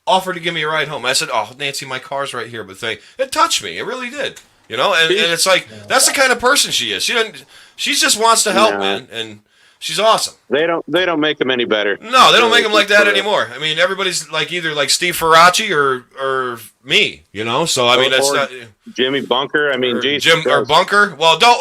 offered to give me a ride home. I said, "Oh, Nancy, my car's right here." But it touched me. It really did. And it's like that's the kind of person she is. She just wants to help, man, and she's awesome. They don't make them any better. No, they don't make them like that anymore. I mean, everybody's like either like Steve Faraci or me, So that's not Jimmy Bunker. Jim or Bunker. Well, don't.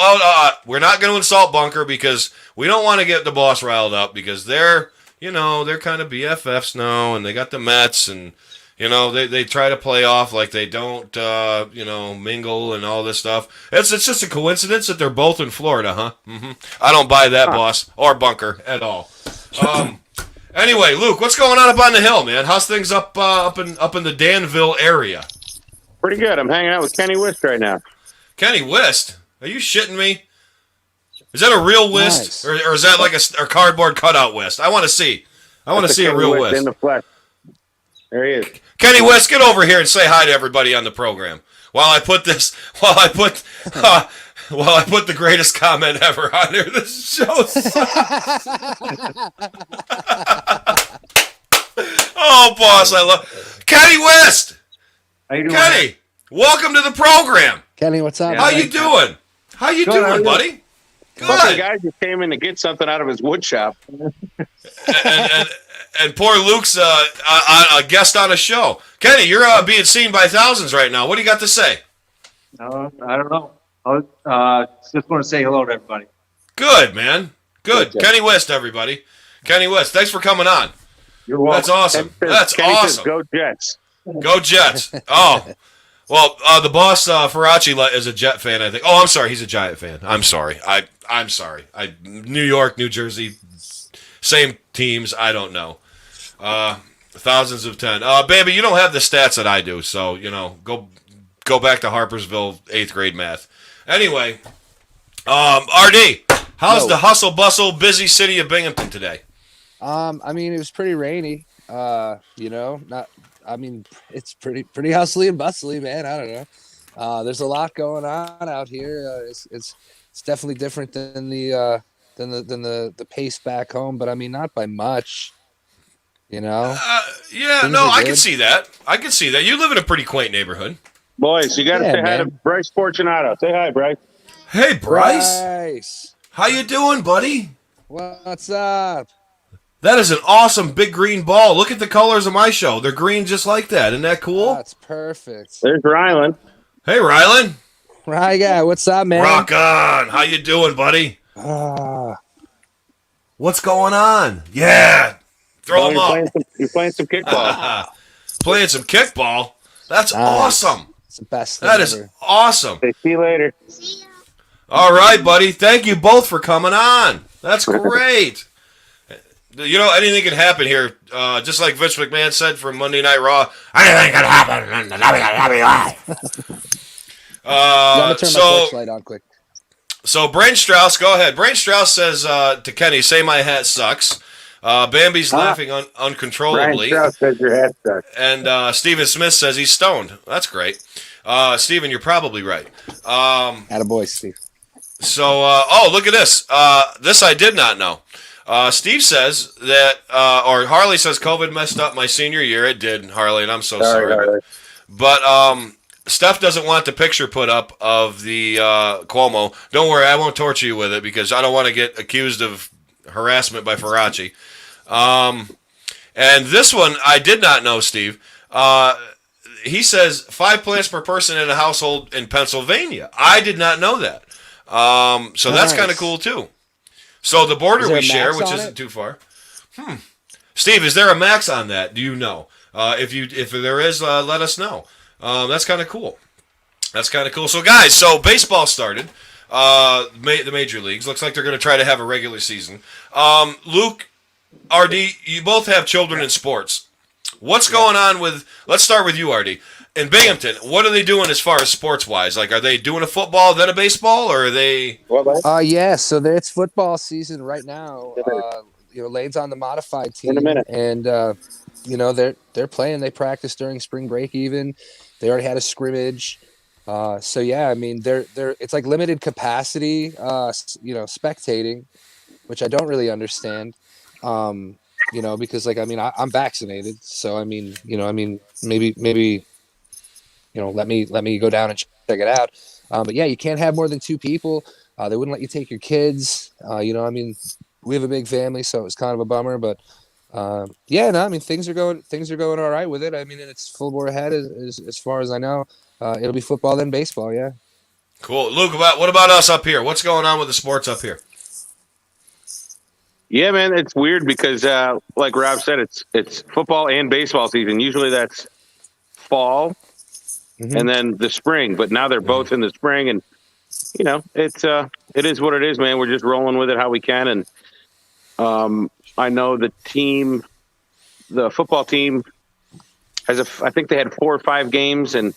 We're not going to insult Bunker because we don't want to get the boss riled up because they're kind of BFFs now, and they got the Mets, and they try to play off like they don't mingle and all this stuff. It's just a coincidence that they're both in Florida, huh? Mm-hmm. I don't buy that, boss or Bunker at all. Anyway, Luke, what's going on up on the hill, man? How's things up in the Danville area? Pretty good. I'm hanging out with Kenny Wist right now. Kenny Wist? Are you shitting me? Is that a real Wist, or is that like a cardboard cutout Wist? I want to see. I want to see a real Wist in the flesh. There he is. Kenny Wist, get over here and say hi to everybody on the program. While I put the greatest comment ever on here. This show sucks. Oh, boss, I love Kenny Wist. How you doing? Kenny, welcome to the program. Kenny, what's up? How you doing? How you doing, buddy? Good. The guy just came in to get something out of his wood shop. And poor Luke's a guest on a show. Kenny, you're being seen by thousands right now. What do you got to say? I don't know. I just want to say hello to everybody. Good, man. Good. Kenny Wist, everybody. Kenny Wist, thanks for coming on. You're welcome. That's awesome. That's Kenny awesome. Says, go Jets. Go Jets. Oh. Well, the boss, Faraci, is a Jet fan, I think. Oh, I'm sorry. He's a Giant fan. I'm sorry. I'm sorry. New York, New Jersey, same teams. I don't know. Thousands of 10. Baby, you don't have the stats that I do, so, go back to Harpersville 8th grade math. Anyway, RD, how's the hustle bustle busy city of Binghamton today? It was pretty rainy. It's pretty hustly and bustly, man. I don't know. There's a lot going on out here. It's definitely different than the pace back home, but not by much. I can see that. You live in a pretty quaint neighborhood. Boys, you got to say hi to Bryce Fortunato. Say hi, Bryce. Hey, Bryce. How you doing, buddy? What's up? That is an awesome big green ball. Look at the colors of my show. They're green just like that. Isn't that cool? That's perfect. There's Rylan. Hey, Rylan. Right, guy. What's up, man? Rock on. How you doing, buddy? What's going on? Yeah. Throw them up. You're playing some kickball. Playing some kickball? That's awesome. It's the best thing That is ever. awesome. See you later. All right, buddy. Thank you both for coming on. That's great. You know, anything can happen here. Just like Vince McMahon said from Monday Night Raw, anything can happen in the WWE. Yeah, I'm gonna turn my torchlight on quick. So Brain Strauss, go ahead. Brain Strauss says to Kenny, "Say my hat sucks." Bambi's laughing uncontrollably. Brian Strauss says your hat sucks. And Steven Smith says he's stoned. That's great. Steven, you're probably right. Attaboy, Steve. So, look at this. This I did not know. Steve says that, or Harley says, COVID messed up my senior year. It did, Harley, and I'm so sorry. Harley. But Steph doesn't want the picture put up of the Cuomo. Don't worry, I won't torture you with it because I don't want to get accused of harassment by Faraci. And this one I did not know, Steve. He says 5 plants per person in a household in Pennsylvania. I did not know that. So that's kind of cool too. So the border we share, which isn't too far. Steve, is there a max on that? Do you know? If there is, let us know. That's kind of cool. That's kind of cool. So guys, baseball started. The major leagues looks like they're going to try to have a regular season. Luke, RD, you both have children in sports. What's going on with? Let's start with you, RD. In Binghamton, what are they doing as far as sports-wise? Like, are they doing a football, then a baseball, or are they? Yeah. So it's football season right now. Lane's on the modified team, In a minute. and they're playing. They practice during spring break. Even they already had a scrimmage. So yeah, I mean, they're it's like limited capacity. Spectating, which I don't really understand. Because I'm vaccinated, so maybe. Let me go down and check it out. But yeah, you can't have more than 2 people. They wouldn't let you take your kids. We have a big family, so it was kind of a bummer. But things are going all right with it. I mean, it's full bore ahead as far as I know. It'll be football then baseball. Yeah. Cool, Luke. What about us up here? What's going on with the sports up here? Yeah, man, it's weird because, like Rob said, it's football and baseball season. Usually that's fall. Mm-hmm. And then the spring, but now they're both in the spring, and it is what it is, man. We're just rolling with it how we can, and I know the football team I think they had 4 or 5 games, and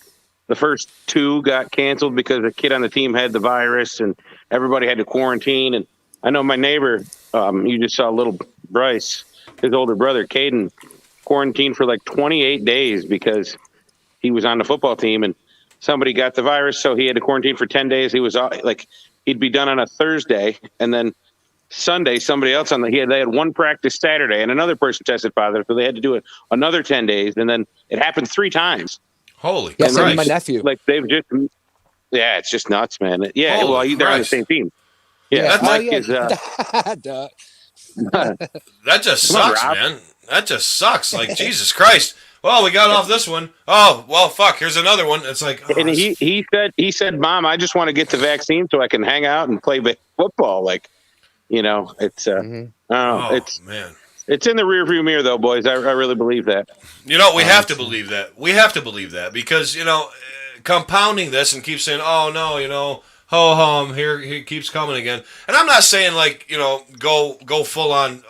the first 2 got canceled because a kid on the team had the virus, and everybody had to quarantine. And I know my neighbor, you just saw little Bryce, his older brother, Caden, quarantined for like 28 days because he was on the football team and somebody got the virus. So he had to quarantine for 10 days. He was he'd be done on a Thursday. And then Sunday, somebody else they had 1 practice Saturday and another person tested positive. So they had to do it another 10 days. And then it happened 3 times. Holy Christ. Christ. My nephew. It's just nuts, man. Yeah. Holy They're on the Christ. same team. Yeah. Mike is, Duh. That just Come on, sucks, Rob. man. That just sucks. Like, Jesus Christ. Well, we got off this one. Oh, well, fuck. Here's another one. It's like, and he said, Mom, I just want to get the vaccine so I can hang out and play football. It's man. It's in the rearview mirror though, boys. I really believe that. We have to believe that. We have to believe that because, compounding this and keep saying, oh, no, ho-hum, here he keeps coming again. And I'm not saying go full on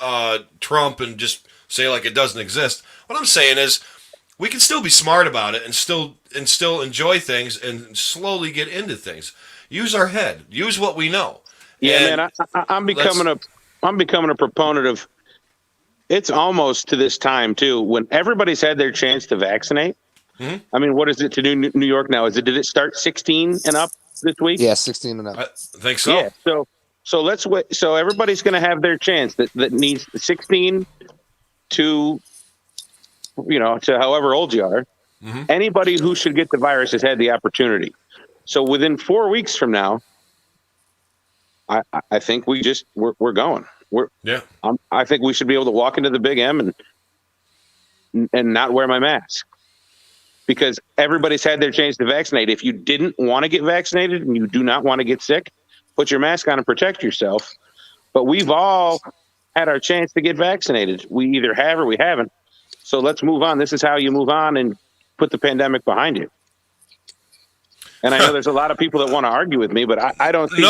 Trump and just say like it doesn't exist. What I'm saying is we can still be smart about it and still enjoy things and slowly get into things. Use our head. Use what we know. Yeah, man. I'm becoming a proponent of. It's almost to this time too when everybody's had their chance to vaccinate. Mm-hmm. I mean, what is it to do New York now? Did it start 16 and up this week? Yeah, 16 and up. I think so. Yeah. So let's wait. So everybody's going to have their chance that needs 16 to. To however old you are, Mm-hmm. anybody who should get the virus has had the opportunity. So within 4 weeks from now, I think we're going. I think we should be able to walk into the Big M and not wear my mask because everybody's had their chance to vaccinate. If you didn't want to get vaccinated and you do not want to get sick, put your mask on and protect yourself. But we've all had our chance to get vaccinated. We either have or we haven't. So let's move on. This is how you move on and put the pandemic behind you. And I know there's a lot of people that want to argue with me, but I don't think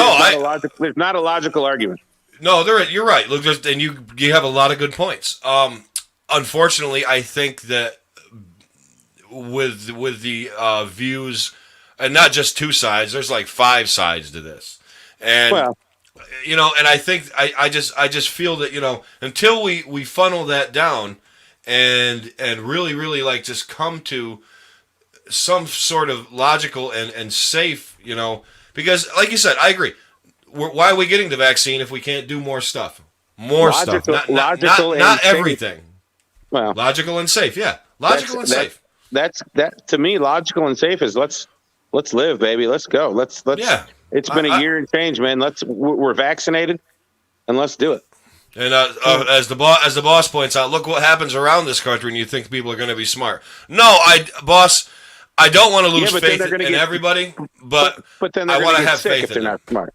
there's not a logical argument. No, you're right. Look, and you have a lot of good points. Unfortunately, I think that with the views, and not just two sides. There's like five sides to this, and Well, and I think I just feel that until we funnel that down, and really like just come to some sort of logical and safe, because like you said, I agree. Why are we getting the vaccine if we can't do more stuff? More stuff, logical and not safe. everything. Well, Logical and safe, yeah. Logical and safe. That to me, logical and safe is let's live, baby. Let's go. Let's. Yeah. It's been a year and change, man. We're vaccinated, and let's do it. And as the boss points out, look what happens around this country, and you think people are going to be smart. No, boss, I don't want to lose faith in everybody, but then I want to have sick faith if they're in them. not smart.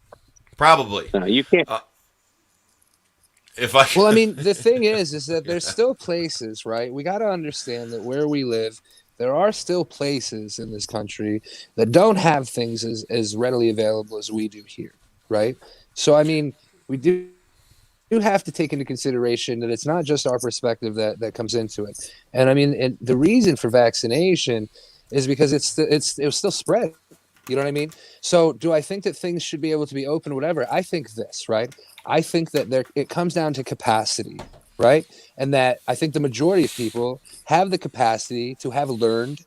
Probably. No, you can't. Well, I mean, the thing is that there's still places, right? We got to understand that where we live, there are still places in this country that don't have things as readily available as we do here, right? So, I mean, we do have to take into consideration that it's not just our perspective that comes into it. And I mean, the reason for vaccination is because it was still spread. You know what I mean? So do I think that things should be able to be open, whatever? I think this, right? I think that it comes down to capacity, right? And that I think the majority of people have the capacity to have learned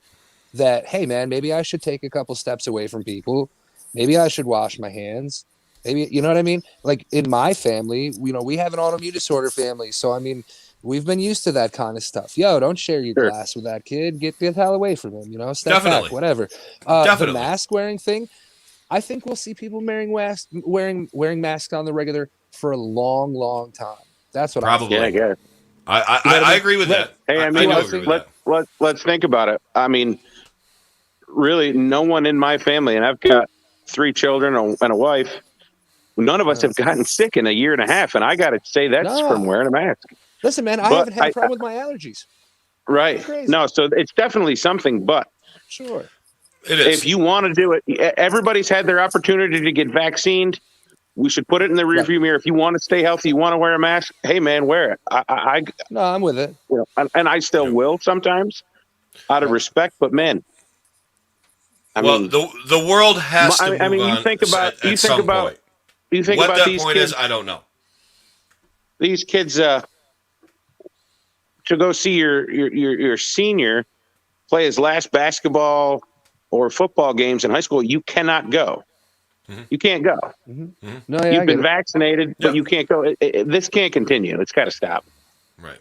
that, hey, man, maybe I should take a couple steps away from people. Maybe I should wash my hands. Maybe, you know what I mean? Like in my family, we have an autoimmune disorder family. So, I mean, we've been used to that kind of stuff. Yo, don't share your glass with that kid. Get the hell away from him, step back, whatever. The mask wearing thing, I think we'll see people wearing masks on the regular for a long, long time. That's what Probably. I guess. I agree with that. Hey, I mean, let's think about it. I mean, really, no one in my family, and I've got 3 children and a wife, none of us have gotten sick in a year and a half, and I got to say that's from wearing a mask. Listen, man, I haven't had a problem with my allergies. Right. No, so it's definitely something, but sure. It is. If you want to do it, everybody's had their opportunity to get vaccinated. We should put it in the rearview mirror. If you want to stay healthy, you want to wear a mask, hey, man, wear it. No, I'm with it. And I still will sometimes out of respect, but man. I mean, the world has to move on. You think about what that these point kids, is, I don't know. These kids to go see your senior play his last basketball or football games in high school, you cannot go. Mm-hmm. You can't go. Mm-hmm. No, you've been vaccinated, but you can't go. This can't continue. It's got to stop. Right.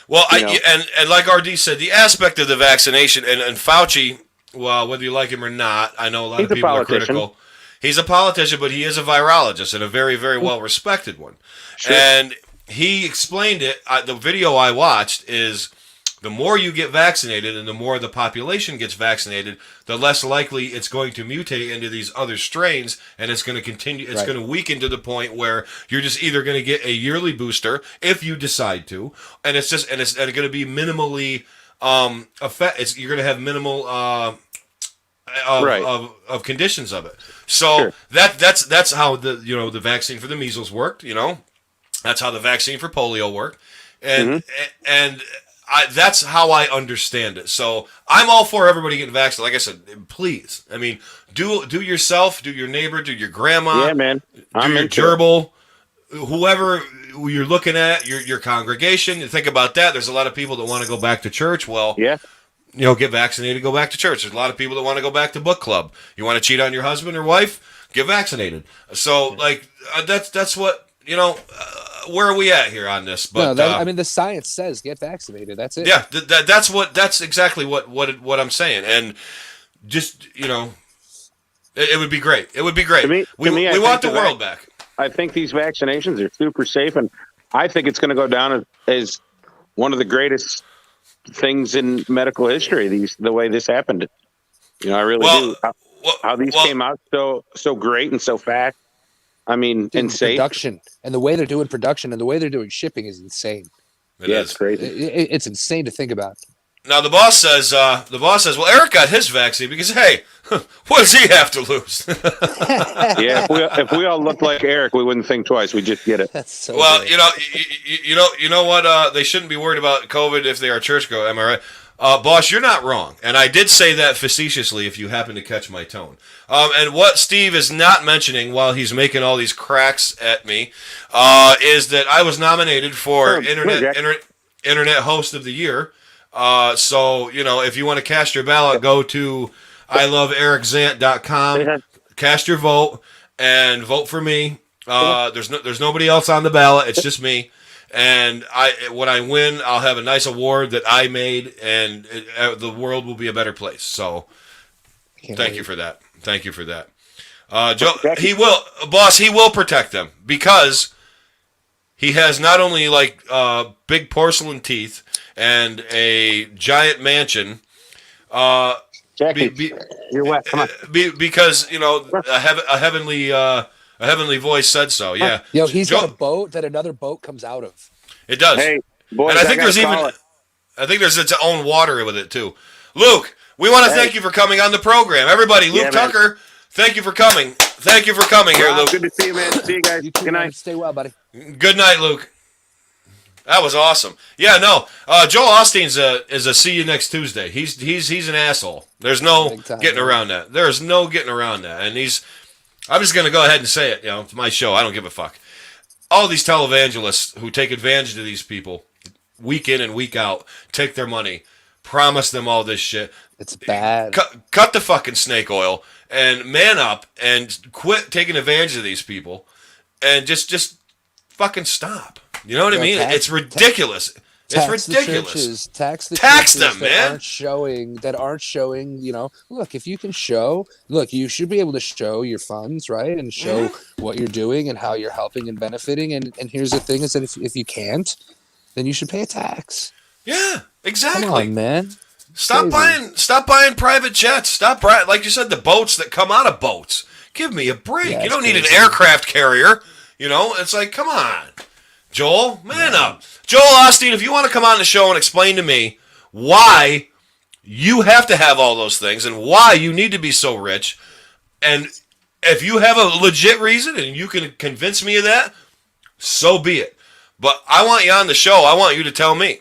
Well, and like RD said, the aspect of the vaccination and Fauci, well, whether you like him or not, I know a lot of people are critical. He's a politician, but he is a virologist and a very, very well-respected one. Sure. And he explained it. The video I watched is the more you get vaccinated and the more the population gets vaccinated, the less likely it's going to mutate into these other strains, and it's going to continue. It's going to weaken to the point where you're just either going to get a yearly booster if you decide to, and it's going to be minimally you're going to have minimal of conditions of it. So that's how the vaccine for the measles worked. That's how the vaccine for polio worked, and that's how I understand it. So I'm all for everybody getting vaccinated. Like I said, please. I mean, do yourself, do your neighbor, do your grandma. Yeah, man. Do your gerbil, whoever you're looking at, your congregation. You think about that. There's a lot of people that want to go back to church. Well, get vaccinated, go back to church. There's a lot of people that want to go back to book club. You want to cheat on your husband or wife? Get vaccinated. So, that's what, where are we at here on this? But I mean, the science says get vaccinated. That's it. Yeah, that's exactly what I'm saying. And just, it would be great. It would be great. We want the world back. I think these vaccinations are super safe, and I think it's going to go down as one of the greatest things in medical history. The way this happened, I really do. How these came out so great and so fast. I mean, and safe. Production and the way they're doing production and the way they're doing shipping is insane. It's crazy. It's insane to think about. Now the boss says, well, Eric got his vaccine because, hey, What does he have to lose? Yeah, if we all looked like Eric, we wouldn't think twice. We'd just get it. That's so Well, great. you know what? They shouldn't be worried about COVID if they are churchgoer. Am I right? Boss, you're not wrong. And I did say that facetiously if you happen to catch my tone. And what Steve is not mentioning while he's making all these cracks at me is that I was nominated for Internet Host of the Year. So, if you want to cast your ballot, go to iloveericzant.com, cast your vote, and vote for me. There's nobody else on the ballot. It's just me. And when I win, I'll have a nice award that I made, and the world will be a better place. So, thank you for that. Thank you for that. Joe, he will protect them because he has not only big porcelain teeth and a giant mansion. Jackie, you're wet. Come on. Because a heavenly voice said so. Yeah. Yo, he's got a boat that another boat comes out of. It does. Hey, boys, and I think there's its own water with it too. Luke, we want to thank you for coming on the program. Everybody, Luke Tucker, thank you for coming. Thank you for coming here, Luke. Good to see you, man. See you guys. You too, Good night. man. Stay well, buddy. Good night, Luke. That was awesome. Yeah, no. Joel Osteen's is a see you next Tuesday. He's an asshole. There's no getting around that. There's no getting around that. And I'm just gonna go ahead and say it. It's my show. I don't give a fuck. All these televangelists who take advantage of these people week in and week out, take their money, promise them all this shit. It's bad. Cut the fucking snake oil and man up and quit taking advantage of these people and just fucking stop. You know what I mean? It's ridiculous. It's ridiculous. Tax the churches them, man. That aren't showing. Look, if you can show, you should be able to show your funds, right, and show what you're doing and how you're helping and benefiting. And here's the thing: is that if you can't, then you should pay a tax. Yeah, exactly. Come on, man. Stop buying private jets. Stop like you said, the boats that come out of boats. Give me a break. Yeah, you don't need an aircraft carrier. It's like, come on, Joel, man up. Joel Osteen, if you want to come on the show and explain to me why you have to have all those things and why you need to be so rich, and if you have a legit reason and you can convince me of that, so be it. But I want you on the show. I want you to tell me.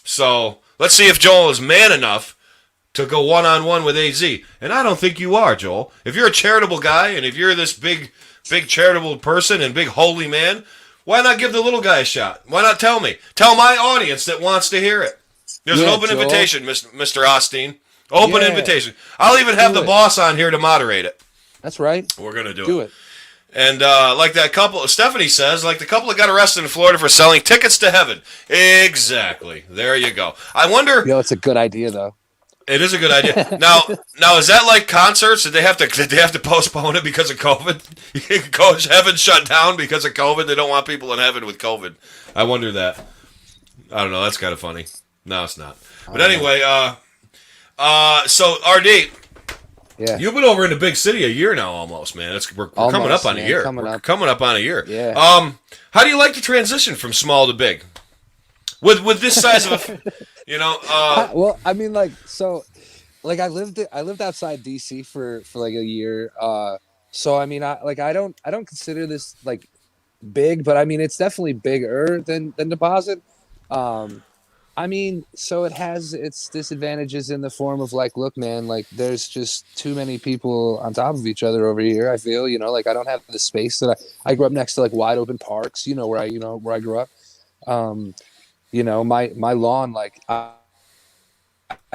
So let's see if Joel is man enough to go one-on-one with AZ. And I don't think you are, Joel. If you're a charitable guy and if you're this big charitable person and big holy man, why not give the little guy a shot? Why not tell me? Tell my audience that wants to hear it. There's an open invitation, Mr. Osteen. Open invitation. I'll even have the boss on here to moderate it. That's right. We're going to do it. And like that couple, Stephanie says, like the couple that got arrested in Florida for selling tickets to heaven. Exactly. There you go. I wonder. It's a good idea, though. It is a good idea. Now is that like concerts? Did they have to postpone it because of COVID? Heaven shut down because of COVID. They don't want people in heaven with COVID. I wonder that. I don't know. That's kind of funny. No, it's not. But anyway, so RD, you've been over in the big city a year now, almost, man. We're coming up on a year. Coming up on a year. Yeah. How do you like the transition from small to big? With this size of a, well, I mean, I lived outside DC for like a year. So I mean, I don't consider this like big, but I mean, it's definitely bigger than Deposit. I mean, so it has its disadvantages in the form of look, man, there's just too many people on top of each other over here. I feel, I don't have the space that I grew up next to wide open parks, where I grew up. My lawn, I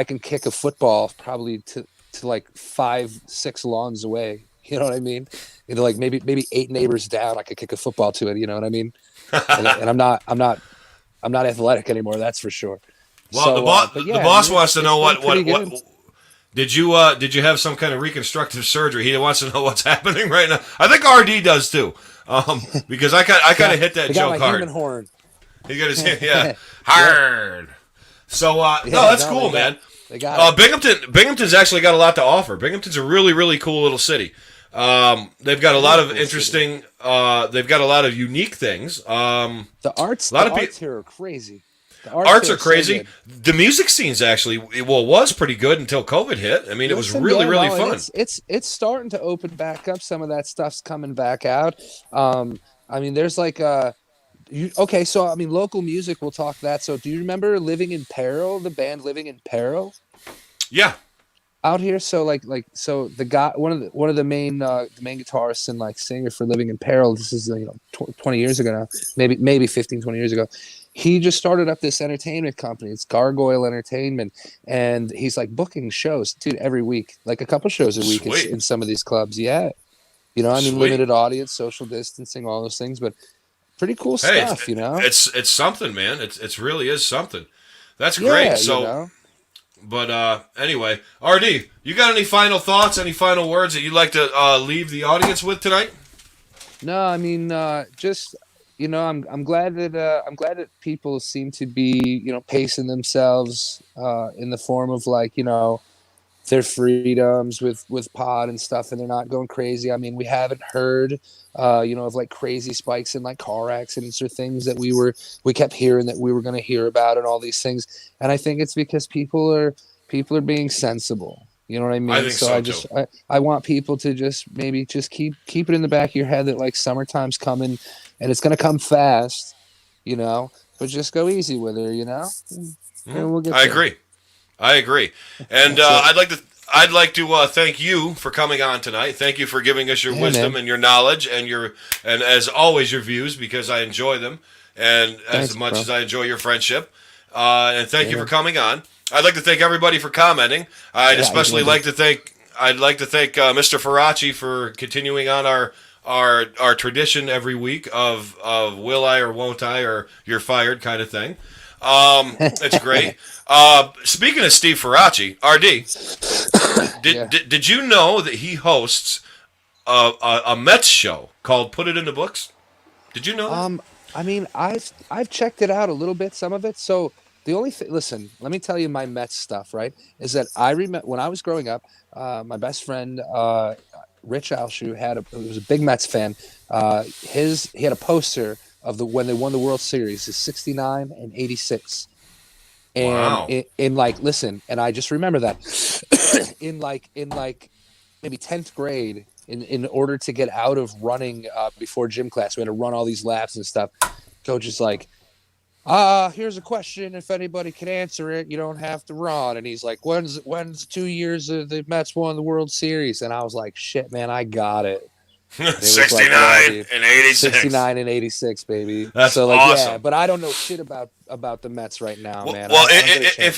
can kick a football probably to 5-6 lawns away. You know what I mean? Maybe 8 neighbors down, I could kick a football to it. You know what I mean? And I'm not athletic anymore. That's for sure. Well, so, the boss wants to know what did you have some kind of reconstructive surgery? He wants to know what's happening right now. I think RD does too, because I kind of hit that joke hard. Human horn. He got his hard. So no, that's cool, man. Binghamton's actually got a lot to offer. Binghamton's a really, really cool little city. They've got a lot of interesting. They've got a lot of unique things. The arts here are crazy. The arts here are is so crazy. good. The music scene's actually was pretty good until COVID hit. I mean, it was Listen, really yeah, really no, and fun. it's starting to open back up. Some of that stuff's coming back out. I mean, there's like okay, so I mean, local music. We'll talk that. So, do you remember Living in Peril? The band Living in Peril Yeah. out here. So so the guy, one of the main guitarists and like singer for Living in Peril. This is 20 years ago now, maybe 15, 20 years ago. He just started up this entertainment company. It's Gargoyle Entertainment, and he's like booking shows, dude, every week, like a couple shows a week Sweet. in some of these clubs. Yeah, I mean, Sweet. limited audience, social distancing, all those things, but pretty cool Hey, stuff, it's something, man. It's really is something. That's Yeah, great. So, but anyway, RD, you got any final thoughts? Any final words that you'd like to leave the audience with tonight? No, I mean, just I'm glad that people seem to be pacing themselves in the form of like their freedoms with pod and stuff, and they're not going crazy. I mean, we haven't heard of like crazy spikes in like car accidents or things that we kept hearing that we were going to hear about and all these things. And I think it's because people are being sensible. You know what I mean? I think so too. I want people to just maybe just keep it in the back of your head that like summertime's coming and it's going to come fast, but just go easy with it, and we'll get I there. agree. I agree. And I'd like to thank you for coming on tonight. Thank you for giving us your wisdom and your knowledge and as always your views, because I enjoy them and Thanks, as much bro. as I enjoy your friendship. And thank you for coming on. I'd like to thank everybody for commenting. I'd especially like to thank Mr. Faraci for continuing on our tradition every week of will I or won't I or you're fired kind of thing. It's great. Speaking of Steve Faraci, RD, did you know that he hosts a Mets show called Put It in the Books? Did you know that? I mean, I've checked it out a little bit, some of it. So the only thing, listen, let me tell you my Mets stuff, right? Is that I remember when I was growing up, my best friend Rich Alshu was a big Mets fan. He had a poster of when they won the World Series, is 69 and 86. And Wow. in like, listen, and I just remember that in like maybe 10th grade, in order to get out of running before gym class, we had to run all these laps and stuff. Coach is like, here's a question. If anybody can answer it, you don't have to run. And he's like, when's 2 years the Mets won the World Series? And I was like, shit, man, I got it. 69 and 86. 69 and 86, baby. That's so like, awesome. Yeah, but I don't know shit about the Mets right now, man. Well, I don't get a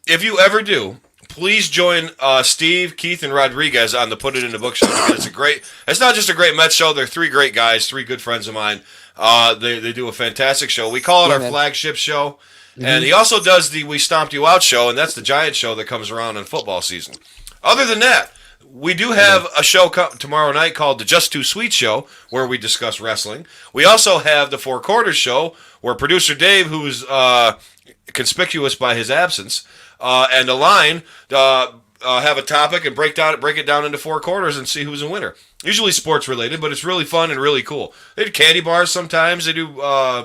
if you ever do, please join Steve, Keith, and Rodriguez on the Put It in the Book show. It's not just a great Mets show. They're three great guys, three good friends of mine. They do a fantastic show. We call it our flagship show. Mm-hmm. And he also does the We Stomped You Out show, and that's the Giant show that comes around in football season. Other than that, we do have a show tomorrow night called the Just Too Sweet Show, where we discuss wrestling. We also have the Four Quarters Show, where producer Dave, who's conspicuous by his absence, and Align have a topic and break it down into four quarters and see who's a winner. Usually sports related, but it's really fun and really cool. They do candy bars sometimes. They do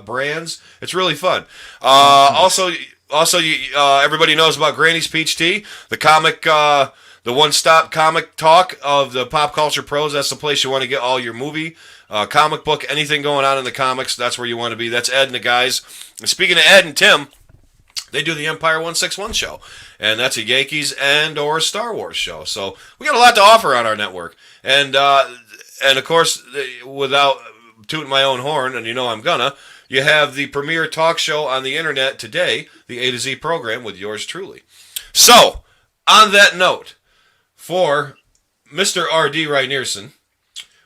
brands. It's really fun. Also, everybody knows about Granny's Peach Tea, the comic. The one-stop comic talk of the pop culture pros. That's the place you want to get all your movie, comic book, anything going on in the comics. That's where you want to be. That's Ed and the guys. And speaking of Ed and Tim, they do the Empire 161 show, and that's a Yankees and or Star Wars show. So we got a lot to offer on our network. And of course, without tooting my own horn, and I'm gonna, you have the premier talk show on the internet today, the A2Z Program with yours truly. So, on that note, for Mr. R.D. Reinerson,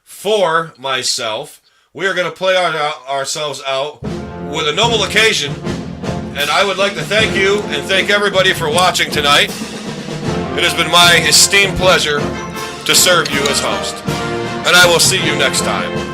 for myself, we are going to play ourselves out with a noble occasion, and I would like to thank you and thank everybody for watching tonight. It has been my esteemed pleasure to serve you as host, and I will see you next time.